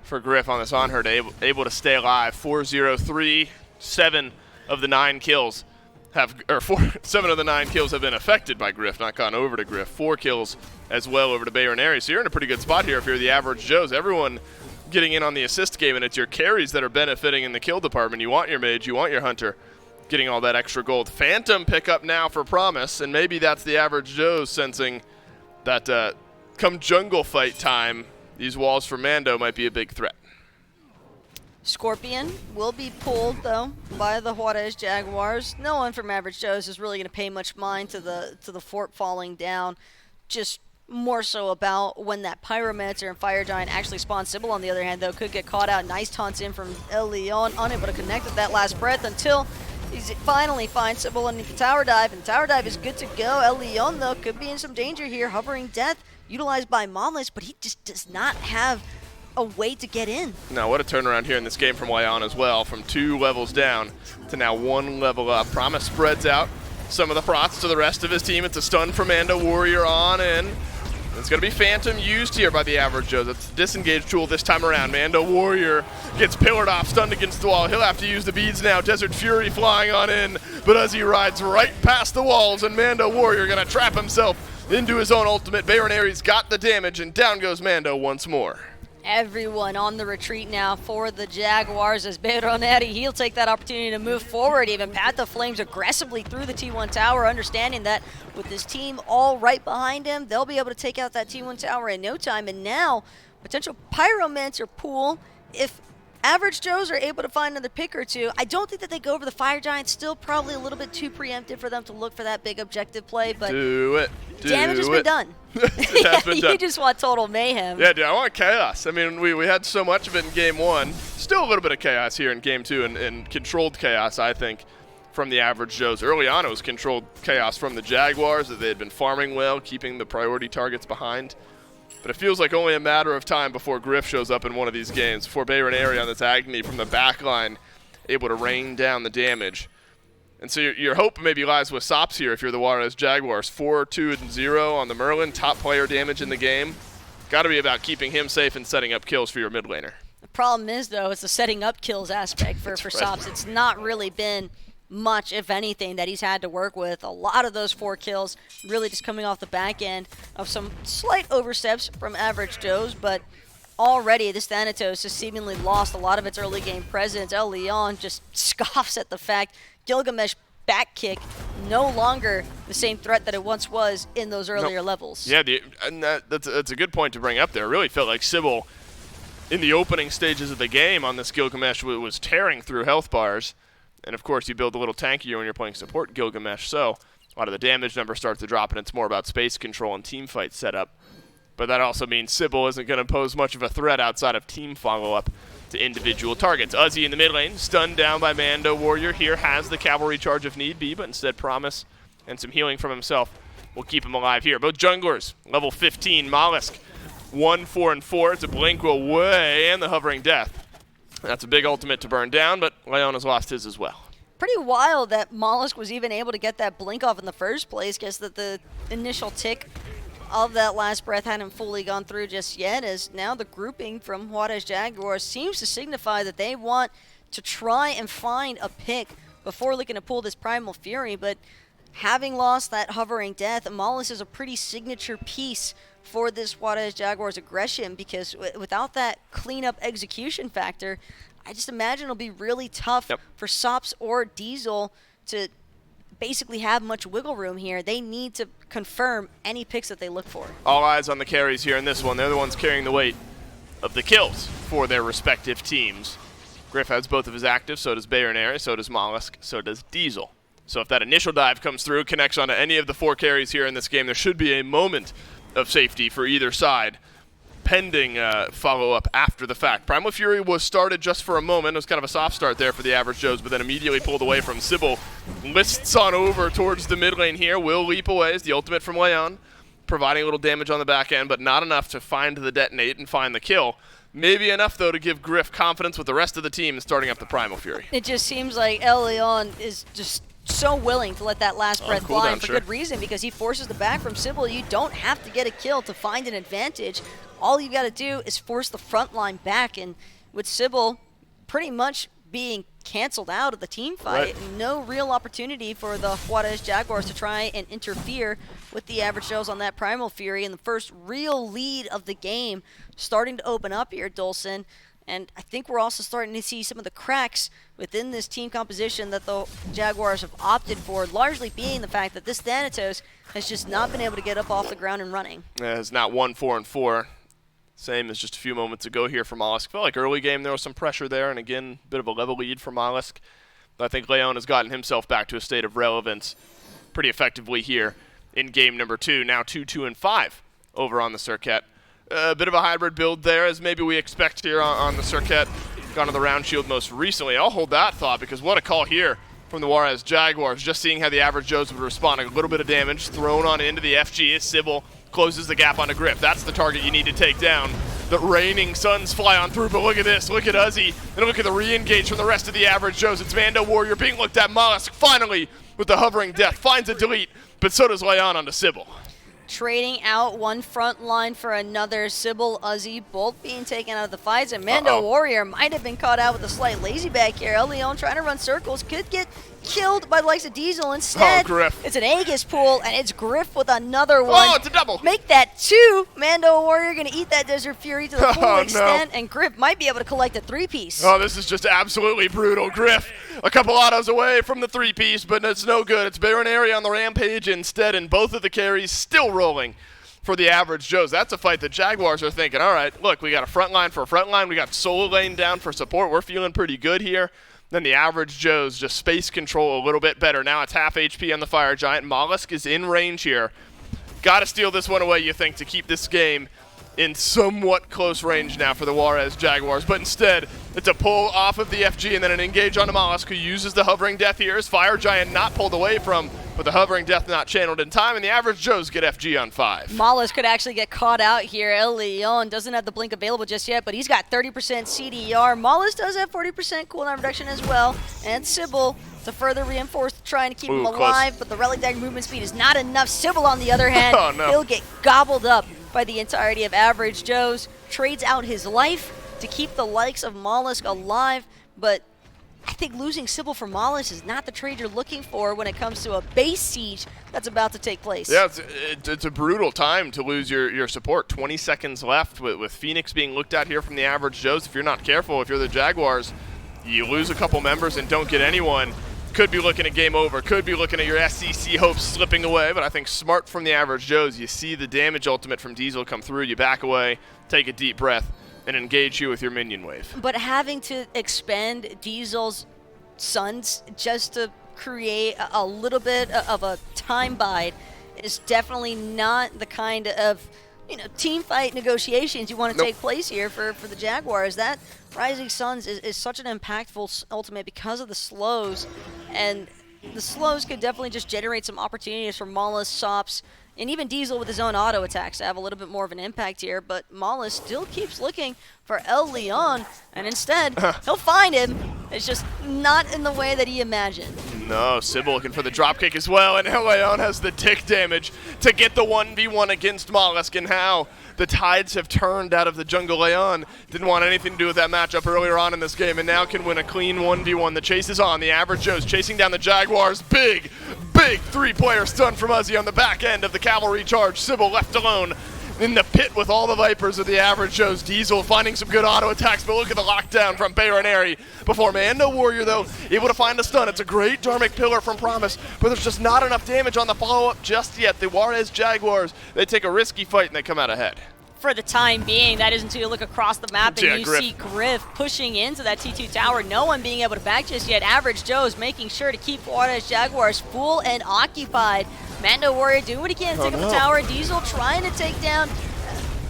Speaker 3: for Griff on this on her, able to stay alive. 4-0-3, 7 of the 9 kills have been affected by Griff, not gone over to Griff. 4 kills as well over to Bayron. So you're in a pretty good spot here if you're the average Joes. Everyone getting in on the assist game, and it's your carries that are benefiting in the kill department. You want your mage, you want your hunter, getting all that extra gold. Phantom pickup now for Promise, and maybe that's the average Joes sensing that come jungle fight time, these walls for Mando might be a big threat.
Speaker 4: Scorpion will be pulled, though, by the Juarez Jaguars. No one from Average Joe's is really going to pay much mind to the fort falling down. Just more so about when that Pyromancer and Fire Giant actually spawn. Sybil, on the other hand, though, could get caught out. Nice taunts in from El Leon, unable to connect with that last breath until he finally finds Sybil underneath the tower dive, and tower dive is good to go. El Leon, though, could be in some danger here. Hovering death utilized by Mollis, but he just does not have a way to get in.
Speaker 3: Now, what a turnaround here in this game from Lyon as well, from 2 levels down to now 1 level up. Promise spreads out some of the prots to the rest of his team. It's a stun for Mando Warrior on in. It's going to be Phantom used here by the average Joe. That's the disengage tool this time around. Mando Warrior gets pillared off, stunned against the wall. He'll have to use the beads now. Desert Fury flying on in, but as he rides right past the walls, and Mando Warrior going to trap himself into his own ultimate. Bayron got the damage, and down goes Mando once more.
Speaker 4: Everyone on the retreat now for the Jaguars as Bayron, he'll take that opportunity to move forward, even Path of Flames aggressively through the T1 tower, understanding that with this team all right behind him, they'll be able to take out that T1 tower in no time. And now, potential Pyromancer pool, if Average Joes are able to find another pick or two. I don't think that they go over the Fire Giant. Still probably a little bit too preemptive for them to look for that big objective play, but damage has been done.
Speaker 3: It has been done.
Speaker 4: You just want total mayhem.
Speaker 3: Yeah, dude, I want chaos. I mean, we had so much of it in Game 1. Still a little bit of chaos here in Game 2, and controlled chaos, I think, from the average Joes. Early on, it was controlled chaos from the Jaguars, that they had been farming well, keeping the priority targets behind. But it feels like only a matter of time before Griff shows up in one of these games, before Bayron on this Agony from the back line, able to rain down the damage. And so your hope maybe lies with Sops here if you're the Juarez Jaguars. 4-2-0 on the Merlin, top player damage in the game. Got to be about keeping him safe and setting up kills for your mid laner.
Speaker 4: The problem is, though, it's the setting up kills aspect for Sops. It's not really been much, if anything, that he's had to work with. A lot of those 4 kills really just coming off the back end of some slight oversteps from Average Joes, but already this Thanatos has seemingly lost a lot of its early game presence. El Leon just scoffs at the fact Gilgamesh back kick no longer the same threat that it once was in those earlier levels.
Speaker 3: Yeah, and that's a good point to bring up there. It really felt like Sybil in the opening stages of the game on this Gilgamesh was tearing through health bars. And of course, you build a little tankier when you're playing support Gilgamesh, so a lot of the damage numbers start to drop, and it's more about space control and team fight setup. But that also means Sybil isn't going to pose much of a threat outside of team follow-up to individual targets. Uzi in the mid lane, stunned down by Mando Warrior here, has the cavalry charge if need be, but instead Promise and some healing from himself will keep him alive here. Both junglers, level 15, Mollusk, 1-4-4. It's a blink away, and the hovering death. That's a big ultimate to burn down, but Leon has lost his as well.
Speaker 4: Pretty wild that Mollusk was even able to get that blink off in the first place. Guess that the initial tick of that last breath hadn't fully gone through just yet, as now the grouping from Juarez Jaguars seems to signify that they want to try and find a pick before looking to pull this Primal Fury. But having lost that hovering death, Mollis is a pretty signature piece for this Juarez Jaguars aggression, because without that cleanup execution factor, I just imagine it'll be really tough for Sops or Diesel to basically have much wiggle room here. They need to confirm any picks that they look for.
Speaker 3: All eyes on the carries here in this one. They're the ones carrying the weight of the kills for their respective teams. Griff has both of his active, so does Baronary, so does Mollusk, so does Diesel. So if that initial dive comes through, connects onto any of the 4 carries here in this game, there should be a moment of safety for either side, pending follow-up after the fact. Primal Fury was started just for a moment. It was kind of a soft start there for the Average Joes, but then immediately pulled away from Sybil. Lists on over towards the mid lane here. Will leap away as the ultimate from Leon, providing a little damage on the back end, but not enough to find the detonate and find the kill. Maybe enough, though, to give Griff confidence with the rest of the team in starting up the Primal Fury.
Speaker 4: It just seems like El Leon is just so willing to let that last breath fly, for good reason, because he forces the back from Sybil. You don't have to get a kill to find an advantage. All you got to do is force the front line back, and with Sybil pretty much being canceled out of the team fight, no real opportunity for the Juarez Jaguars to try and interfere with the Average Joes on that Primal Fury. And the first real lead of the game starting to open up here, Dolson. And I think we're also starting to see some of the cracks within this team composition that the Jaguars have opted for, largely being the fact that this Thanatos has just not been able to get up off the ground and running.
Speaker 3: It's not 1-4-4. Same as just a few moments ago here for Mollusk. Felt like early game there was some pressure there, and again, a bit of a level lead for Mollusk. But I think Leon has gotten himself back to a state of relevance pretty effectively here in game number 2. Now 2-2-5 over on the Circuit. A bit of a hybrid build there, as maybe we expect here on the Circuit. Gone to the round shield most recently. I'll hold that thought, because what a call here from the Juarez Jaguars. Just seeing how the Average Joes would respond. A little bit of damage thrown on into the FG as Sybil closes the gap onto Griff. That's the target you need to take down. The reigning Suns fly on through, but look at this. Look at Uzzy. And look at the re-engage from the rest of the Average Joes. It's Mando Warrior being looked at. Mollusk finally, with the hovering death, finds a delete, but so does Leon onto Sybil.
Speaker 4: Trading out one front line for another. Sybil, Uzzy, both being taken out of the fights, and Mando Warrior might have been caught out with a slight lazy back here. El Leon trying to run circles, could get killed by the likes of Diesel. Instead, it's an Aegis pool, and it's Griff with another one.
Speaker 3: Oh, it's a double.
Speaker 4: Make that 2. Mando Warrior going to eat that Desert Fury to the full extent, and Griff might be able to collect a 3-piece.
Speaker 3: Oh, this is just absolutely brutal. Griff, a couple autos away from the 3-piece, but it's no good. It's Baronary on the rampage instead, and both of the carries still rolling for the Average Joes. That's a fight the Jaguars are thinking, all right, look, we got a front line for a front line. We got solo lane down for support. We're feeling pretty good here. Then the Average Joes just space control a little bit better. Now it's half HP on the Fire Giant. Mollusk is in range here. Got to steal this one away, you think, to keep this game in somewhat close range now for the Juarez Jaguars. But instead, it's a pull off of the FG and then an engage onto Mollusk, who uses the Hovering Death here. As Fire Giant not pulled away from, but the Hovering Death not channeled in time, and the Average Joes get FG on 5.
Speaker 4: Mollusk could actually get caught out here. El Leon doesn't have the blink available just yet, but he's got 30% CDR. Mollusk does have 40% cooldown reduction as well, and Sybil to further reinforce trying to keep him alive, but the Relic Dagger movement speed is not enough. Sybil, on the other hand, he'll get gobbled up by the entirety of Average Joes. Trades out his life to keep the likes of Mollusk alive, but I think losing Sybil for Mollusk is not the trade you're looking for when it comes to a base siege that's about to take place.
Speaker 3: Yeah, it's a brutal time to lose your support. 20 seconds left with Phoenix being looked at here from the Average Joes. If you're not careful, if you're the Jaguars, you lose a couple members and don't get anyone. Could be looking at game over. Could be looking at your SCC hopes slipping away, but I think smart from the Average Joes. You see the damage ultimate from Diesel come through, you back away, take a deep breath, and engage you with your minion wave.
Speaker 4: But having to expend Diesel's Suns just to create a little bit of a time bide is definitely not the kind of team fight negotiations you want to take place here for the Jaguars. That Rising Suns is such an impactful ultimate because of the slows, and the slows could definitely just generate some opportunities for Mollusk, Sops, and even Diesel with his own auto attacks to have a little bit more of an impact here, but Mollis still keeps looking for El Leon, and instead, he'll find him. It's just not in the way that he imagined.
Speaker 3: No, Sybil looking for the dropkick as well, and El Leon has the tick damage to get the 1v1 against Mollusk, and how the tides have turned out of the jungle. Leon didn't want anything to do with that matchup earlier on in this game, and now can win a clean 1v1. The chase is on. The average Joe's chasing down the Jaguars. Big 3-player stun from Uzi on the back end of the cavalry charge. Sybil left alone in the pit with all the Vipers of the average Joe's. Diesel finding some good auto attacks, but look at the lockdown from Baronary before Mando Warrior, though, able to find a stun. It's a great Dharmic Pillar from Promise, but there's just not enough damage on the follow-up just yet. The Juarez Jaguars, they take a risky fight and they come out ahead.
Speaker 4: For the time being, that is until you look across the map and you
Speaker 3: Griff.
Speaker 4: see Griff pushing into that T2 tower, no one being able to back just yet. Average Joe's making sure to keep Juarez Jaguars full and occupied. Mando Warrior doing what he can to take up the tower. Diesel trying to take down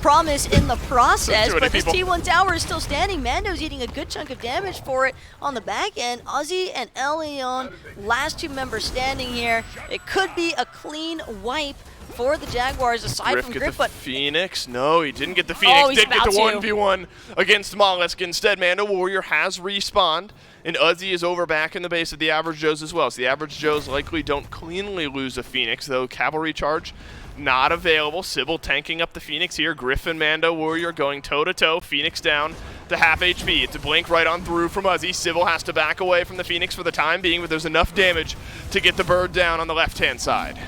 Speaker 4: Promise in the process, but this T1 tower is still standing. Mando's eating a good chunk of damage for it on the back end. Uzi and El Leon, last two members standing here. It could be a clean wipe for the Jaguars aside from Griff, but
Speaker 3: Phoenix? No, he didn't get the Phoenix. Did get the 1v1 against Mollusk. Instead, Mando Warrior has respawned, and Uzi is over back in the base of the average Joes as well. So the average Joes likely don't cleanly lose a Phoenix, though cavalry charge not available. Sybil tanking up the Phoenix here. Griff and Mando Warrior going toe-to-toe. Phoenix down to half HP. It's a blink right on through from Uzi. Sybil has to back away from the Phoenix for the time being, but there's enough damage to get the bird down on the left-hand side.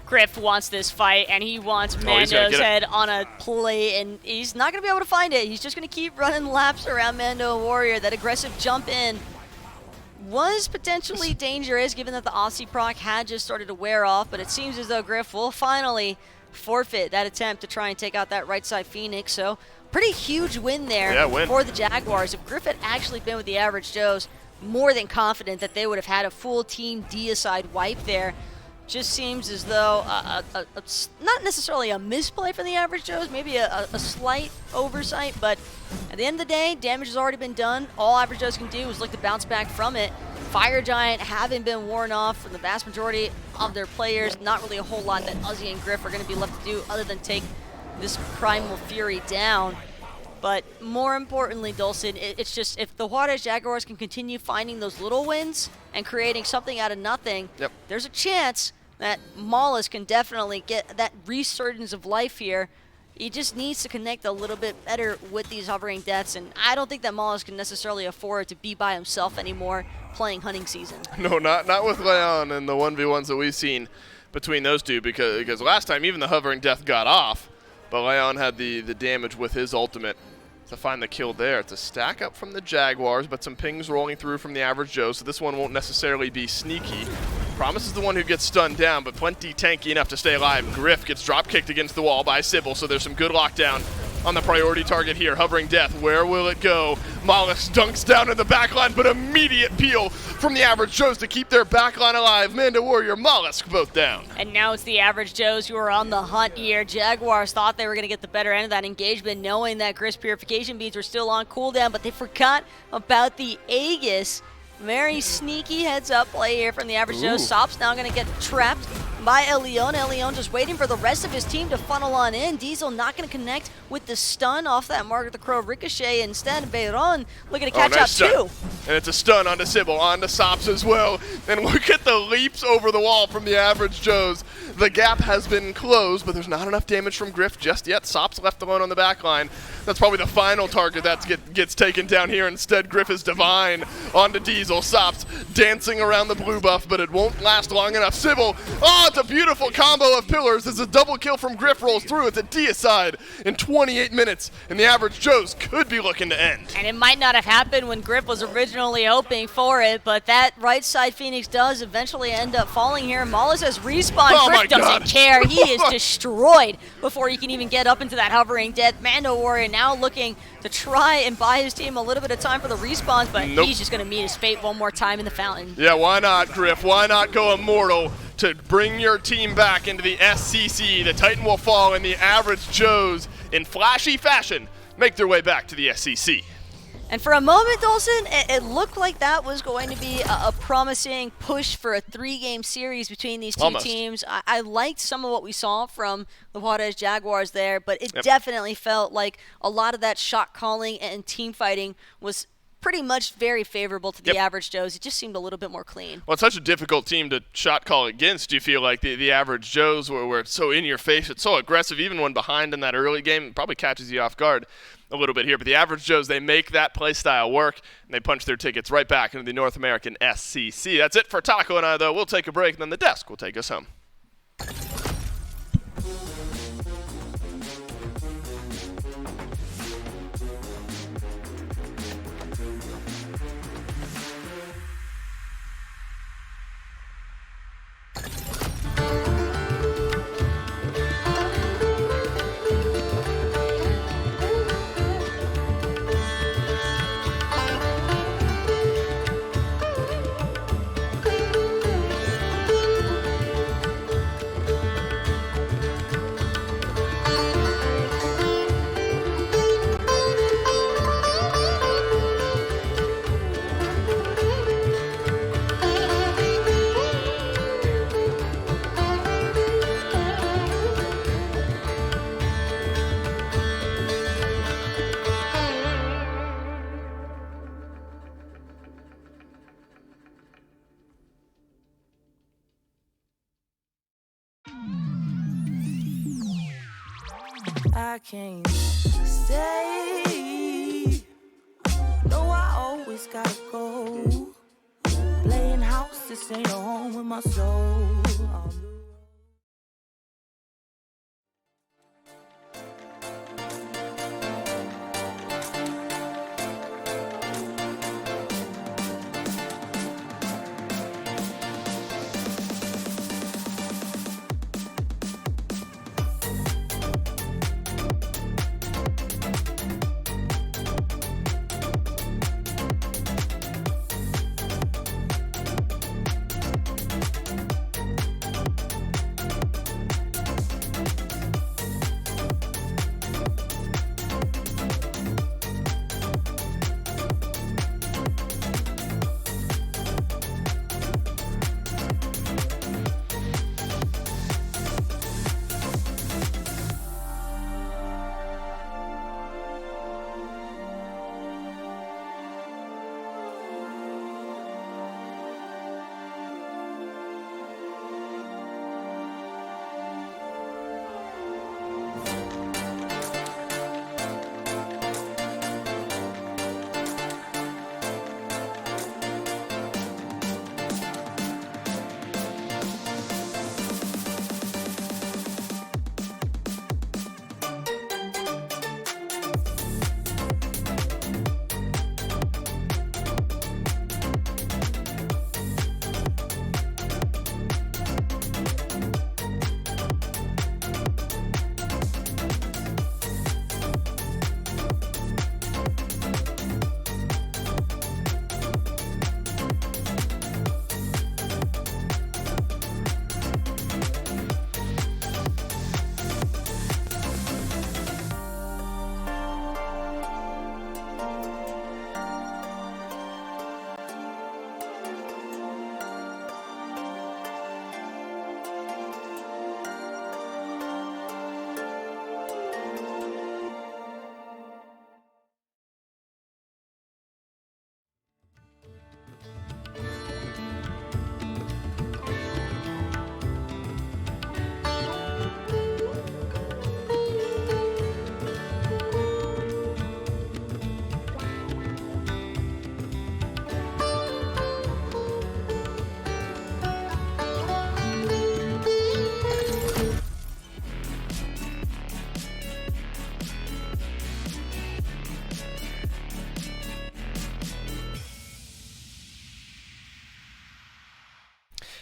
Speaker 4: Griff wants this fight, and he wants Mando's head on a plate, and he's not going to be able to find it. He's just going to keep running laps around Mando Warrior. That aggressive jump in was potentially dangerous, given that the Aussie proc had just started to wear off, but it seems as though Griff will finally forfeit that attempt to try and take out that right side Phoenix. So pretty huge win there for the Jaguars. If Griff had actually been with the average Joes, more than confident that they would have had a full team deicide wipe there. Just seems as though not necessarily a misplay for the average Joes, maybe a slight oversight, but at the end of the day, damage has already been done. All average Joes can do is look to bounce back from it. Fire Giant having been worn off from the vast majority of their players, not really a whole lot that Uzi and Griff are going to be left to do other than take this Primal Fury down. But more importantly, Dulcin, it's just if the Juarez Jaguars can continue finding those little wins and creating something out of nothing, there's a chance that Mollis can definitely get that resurgence of life here. He just needs to connect a little bit better with these hovering deaths, and I don't think that Mollis can necessarily afford to be by himself anymore playing hunting season. No,
Speaker 3: not with Leon and the 1v1s that we've seen between those two, because last time even the hovering death got off, but Leon had the damage with his ultimate to find the kill there. It's a stack up from the Jaguars, but some pings rolling through from the average Joe, so this one won't necessarily be sneaky. Promise is the one who gets stunned down, but plenty tanky enough to stay alive. Griff gets drop kicked against the wall by Sybil, so there's some good lockdown on the priority target here. Hovering death, where will it go? Mollis dunks down in the backline, but immediate peel from the average Joes to keep their backline alive. Mando Warrior, Mollusk both down.
Speaker 4: And now it's the average Joes who are on the hunt here. Jaguars thought they were going to get the better end of that engagement, knowing that Griff's purification beads were still on cooldown, but they forgot about the Aegis. Very sneaky heads-up play here from the average Joe. Sop's now going to get trapped by El Leon. El Leon just waiting for the rest of his team to funnel on in. Diesel not going to connect with the stun off that Margaret the Crow ricochet. Instead, Beiron looking to catch up too.
Speaker 3: And it's a stun onto Sybil, onto Sops as well. And look at the leaps over the wall from the average Joes. The gap has been closed, but there's not enough damage from Griff just yet. Sops left alone on the back line. That's probably the final target that gets taken down here. Instead, Griff is divine onto Diesel. Sops dancing around the blue buff, but it won't last long enough. Sybil, it's a beautiful combo of pillars. There's a double kill from Griff rolls through. It's a deicide in 28 minutes, and the average Joes could be looking to end.
Speaker 4: And it might not have happened when Griff was originally hoping for it, but that right side Phoenix does eventually end up falling here. Mollis has respawned. Griff doesn't care. He is destroyed before he can even get up into that hovering death. Mando Warrior now looking to try and buy his team a little bit of time for the respawns, but he's just going to meet his fate one more time in the fountain.
Speaker 3: Yeah, why not, Griff? Why not go immortal to bring your team back into the SCC? The Titan will fall, and the average Joes, in flashy fashion, make their way back to the SCC.
Speaker 4: And for a moment, Dawson, it looked like that was going to be a promising push for a 3-game series between these two teams. I liked some of what we saw from the Juarez Jaguars there, but it definitely felt like a lot of that shot calling and team fighting was pretty much very favorable to the average Joes. It just seemed a little bit more clean.
Speaker 3: Well, it's such a difficult team to shot call against. Do you feel like the average Joes where it's so in your face, it's so aggressive, even when behind in that early game, it probably catches you off guard a little bit here. But the average Joes, they make that play style work, and they punch their tickets right back into the North American SCC. That's it for Taco and I, though. We'll take a break, and then the desk will take us home.
Speaker 6: I can't stay. No, I always gotta go. Playing house, this ain't a home with my soul.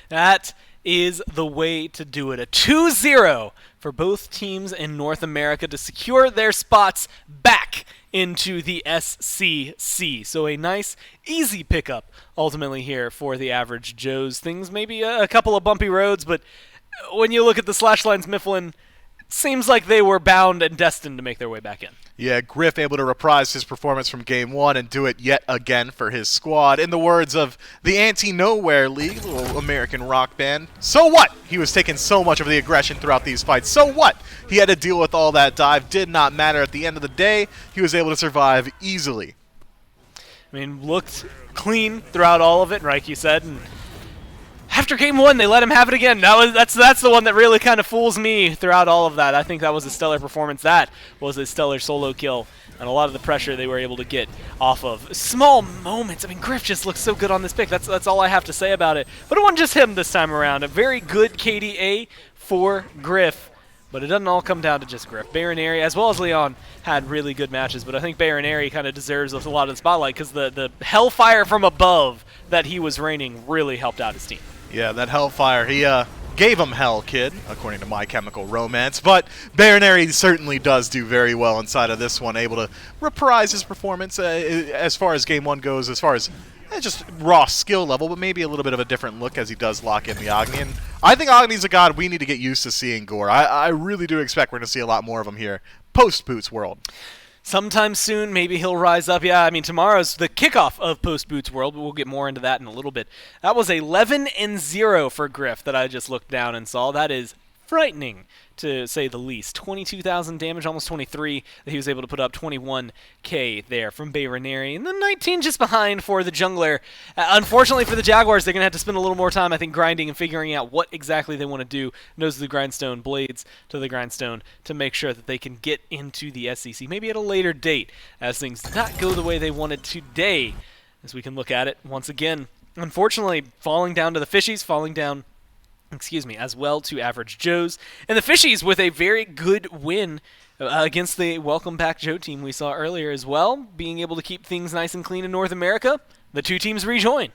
Speaker 1: That is the way to do it. A 2-0 for both teams in North America to secure their spots back into the SCC. So a nice, easy pickup ultimately here for the average Joes. Things maybe a couple of bumpy roads, but when you look at the slash lines, Mifflin, seems like they were bound and destined to make their way back in.
Speaker 2: Yeah, Griff able to reprise his performance from Game 1 and do it yet again for his squad. In the words of the Anti-Nowhere League, little American rock band, so what? He was taking so much of the aggression throughout these fights. So what? He had to deal with all that dive. Did not matter. At the end of the day, he was able to survive easily.
Speaker 1: I mean, looked clean throughout all of it, like you said, and after Game 1, they let him have it again. That's the one that really kind of fools me throughout all of that. I think that was a stellar performance. That was a stellar solo kill, and a lot of the pressure they were able to get off of small moments. I mean, Griff just looks so good on this pick. That's all I have to say about it. But it wasn't just him this time around. A very good KDA for Griff, but it doesn't all come down to just Griff. Baroneri, as well as Leon, had really good matches, but I think Baroneri kind of deserves a lot of the spotlight because the hellfire from above that he was raining really helped out his team.
Speaker 2: Yeah, that Hellfire, he gave him hell, kid, according to My Chemical Romance. But Baroneri certainly does do very well inside of this one, able to reprise his performance as far as Game 1 goes, as far as just raw skill level, but maybe a little bit of a different look as he does lock in the Agni. And I think Agni's a god we need to get used to seeing Gore. I really do expect we're going to see a lot more of him here post-Boots World.
Speaker 1: Sometime soon, maybe he'll rise up. Yeah, I mean, tomorrow's the kickoff of Post-Boots World, but we'll get more into that in a little bit. That was 11-0 for Griff that I just looked down and saw. That is frightening, to say the least. 22,000 damage, almost 23. He was able to put up 21k there from Baroneri, and then 19 just behind for the jungler. Unfortunately for the Jaguars, they're going to have to spend a little more time, I think, grinding and figuring out what exactly they want to do. Nose to the grindstone, blades to the grindstone, to make sure that they can get into the SCC, maybe at a later date, as things did not go the way they wanted today, as we can look at it once again. Unfortunately, falling down to the Fishies, falling down as well to Average Joes. And the Fishies with a very good win against the Welcome Back Joe team we saw earlier as well, being able to keep things nice and clean in North America. The two teams rejoin.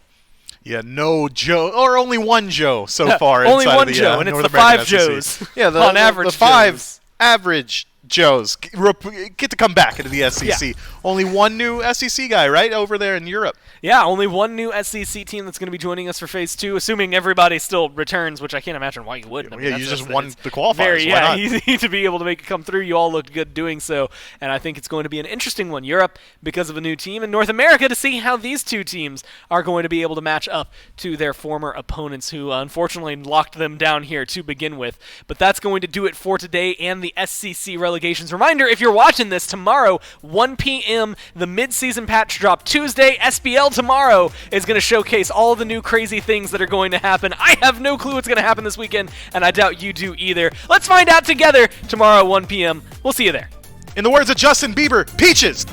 Speaker 2: Yeah, no Joe, or only one Joe so far.
Speaker 1: Only one
Speaker 2: of the,
Speaker 1: Joe, and it's
Speaker 2: North
Speaker 1: the
Speaker 2: American
Speaker 1: 5
Speaker 2: SEC.
Speaker 1: Joes.
Speaker 2: Yeah,
Speaker 1: on average.
Speaker 2: The 5
Speaker 1: Joes.
Speaker 2: average Joes get to come back into the SCC.
Speaker 1: Yeah.
Speaker 2: Only one new SCC guy, right, over there in Europe.
Speaker 1: Yeah, only one new SCC team that's going to be joining us for Phase 2, assuming everybody still returns, which I can't imagine why you wouldn't. I mean,
Speaker 2: you just won the qualifiers.
Speaker 1: Very,
Speaker 2: why not?
Speaker 1: easy to be able to make it come through. You all looked good doing so, and I think it's going to be an interesting one. Europe, because of a new team, and North America to see how these two teams are going to be able to match up to their former opponents, who unfortunately locked them down here to begin with. But that's going to do it for today and the SCC Relegations. Reminder, if you're watching this tomorrow, 1 p.m., the mid-season patch drop. Tuesday, SBL tomorrow is going to showcase all the new crazy things that are going to happen. I have no clue what's going to happen this weekend, and I doubt you do either. Let's find out together tomorrow, 1 p.m. We'll see you there.
Speaker 2: In the words of Justin Bieber, peaches!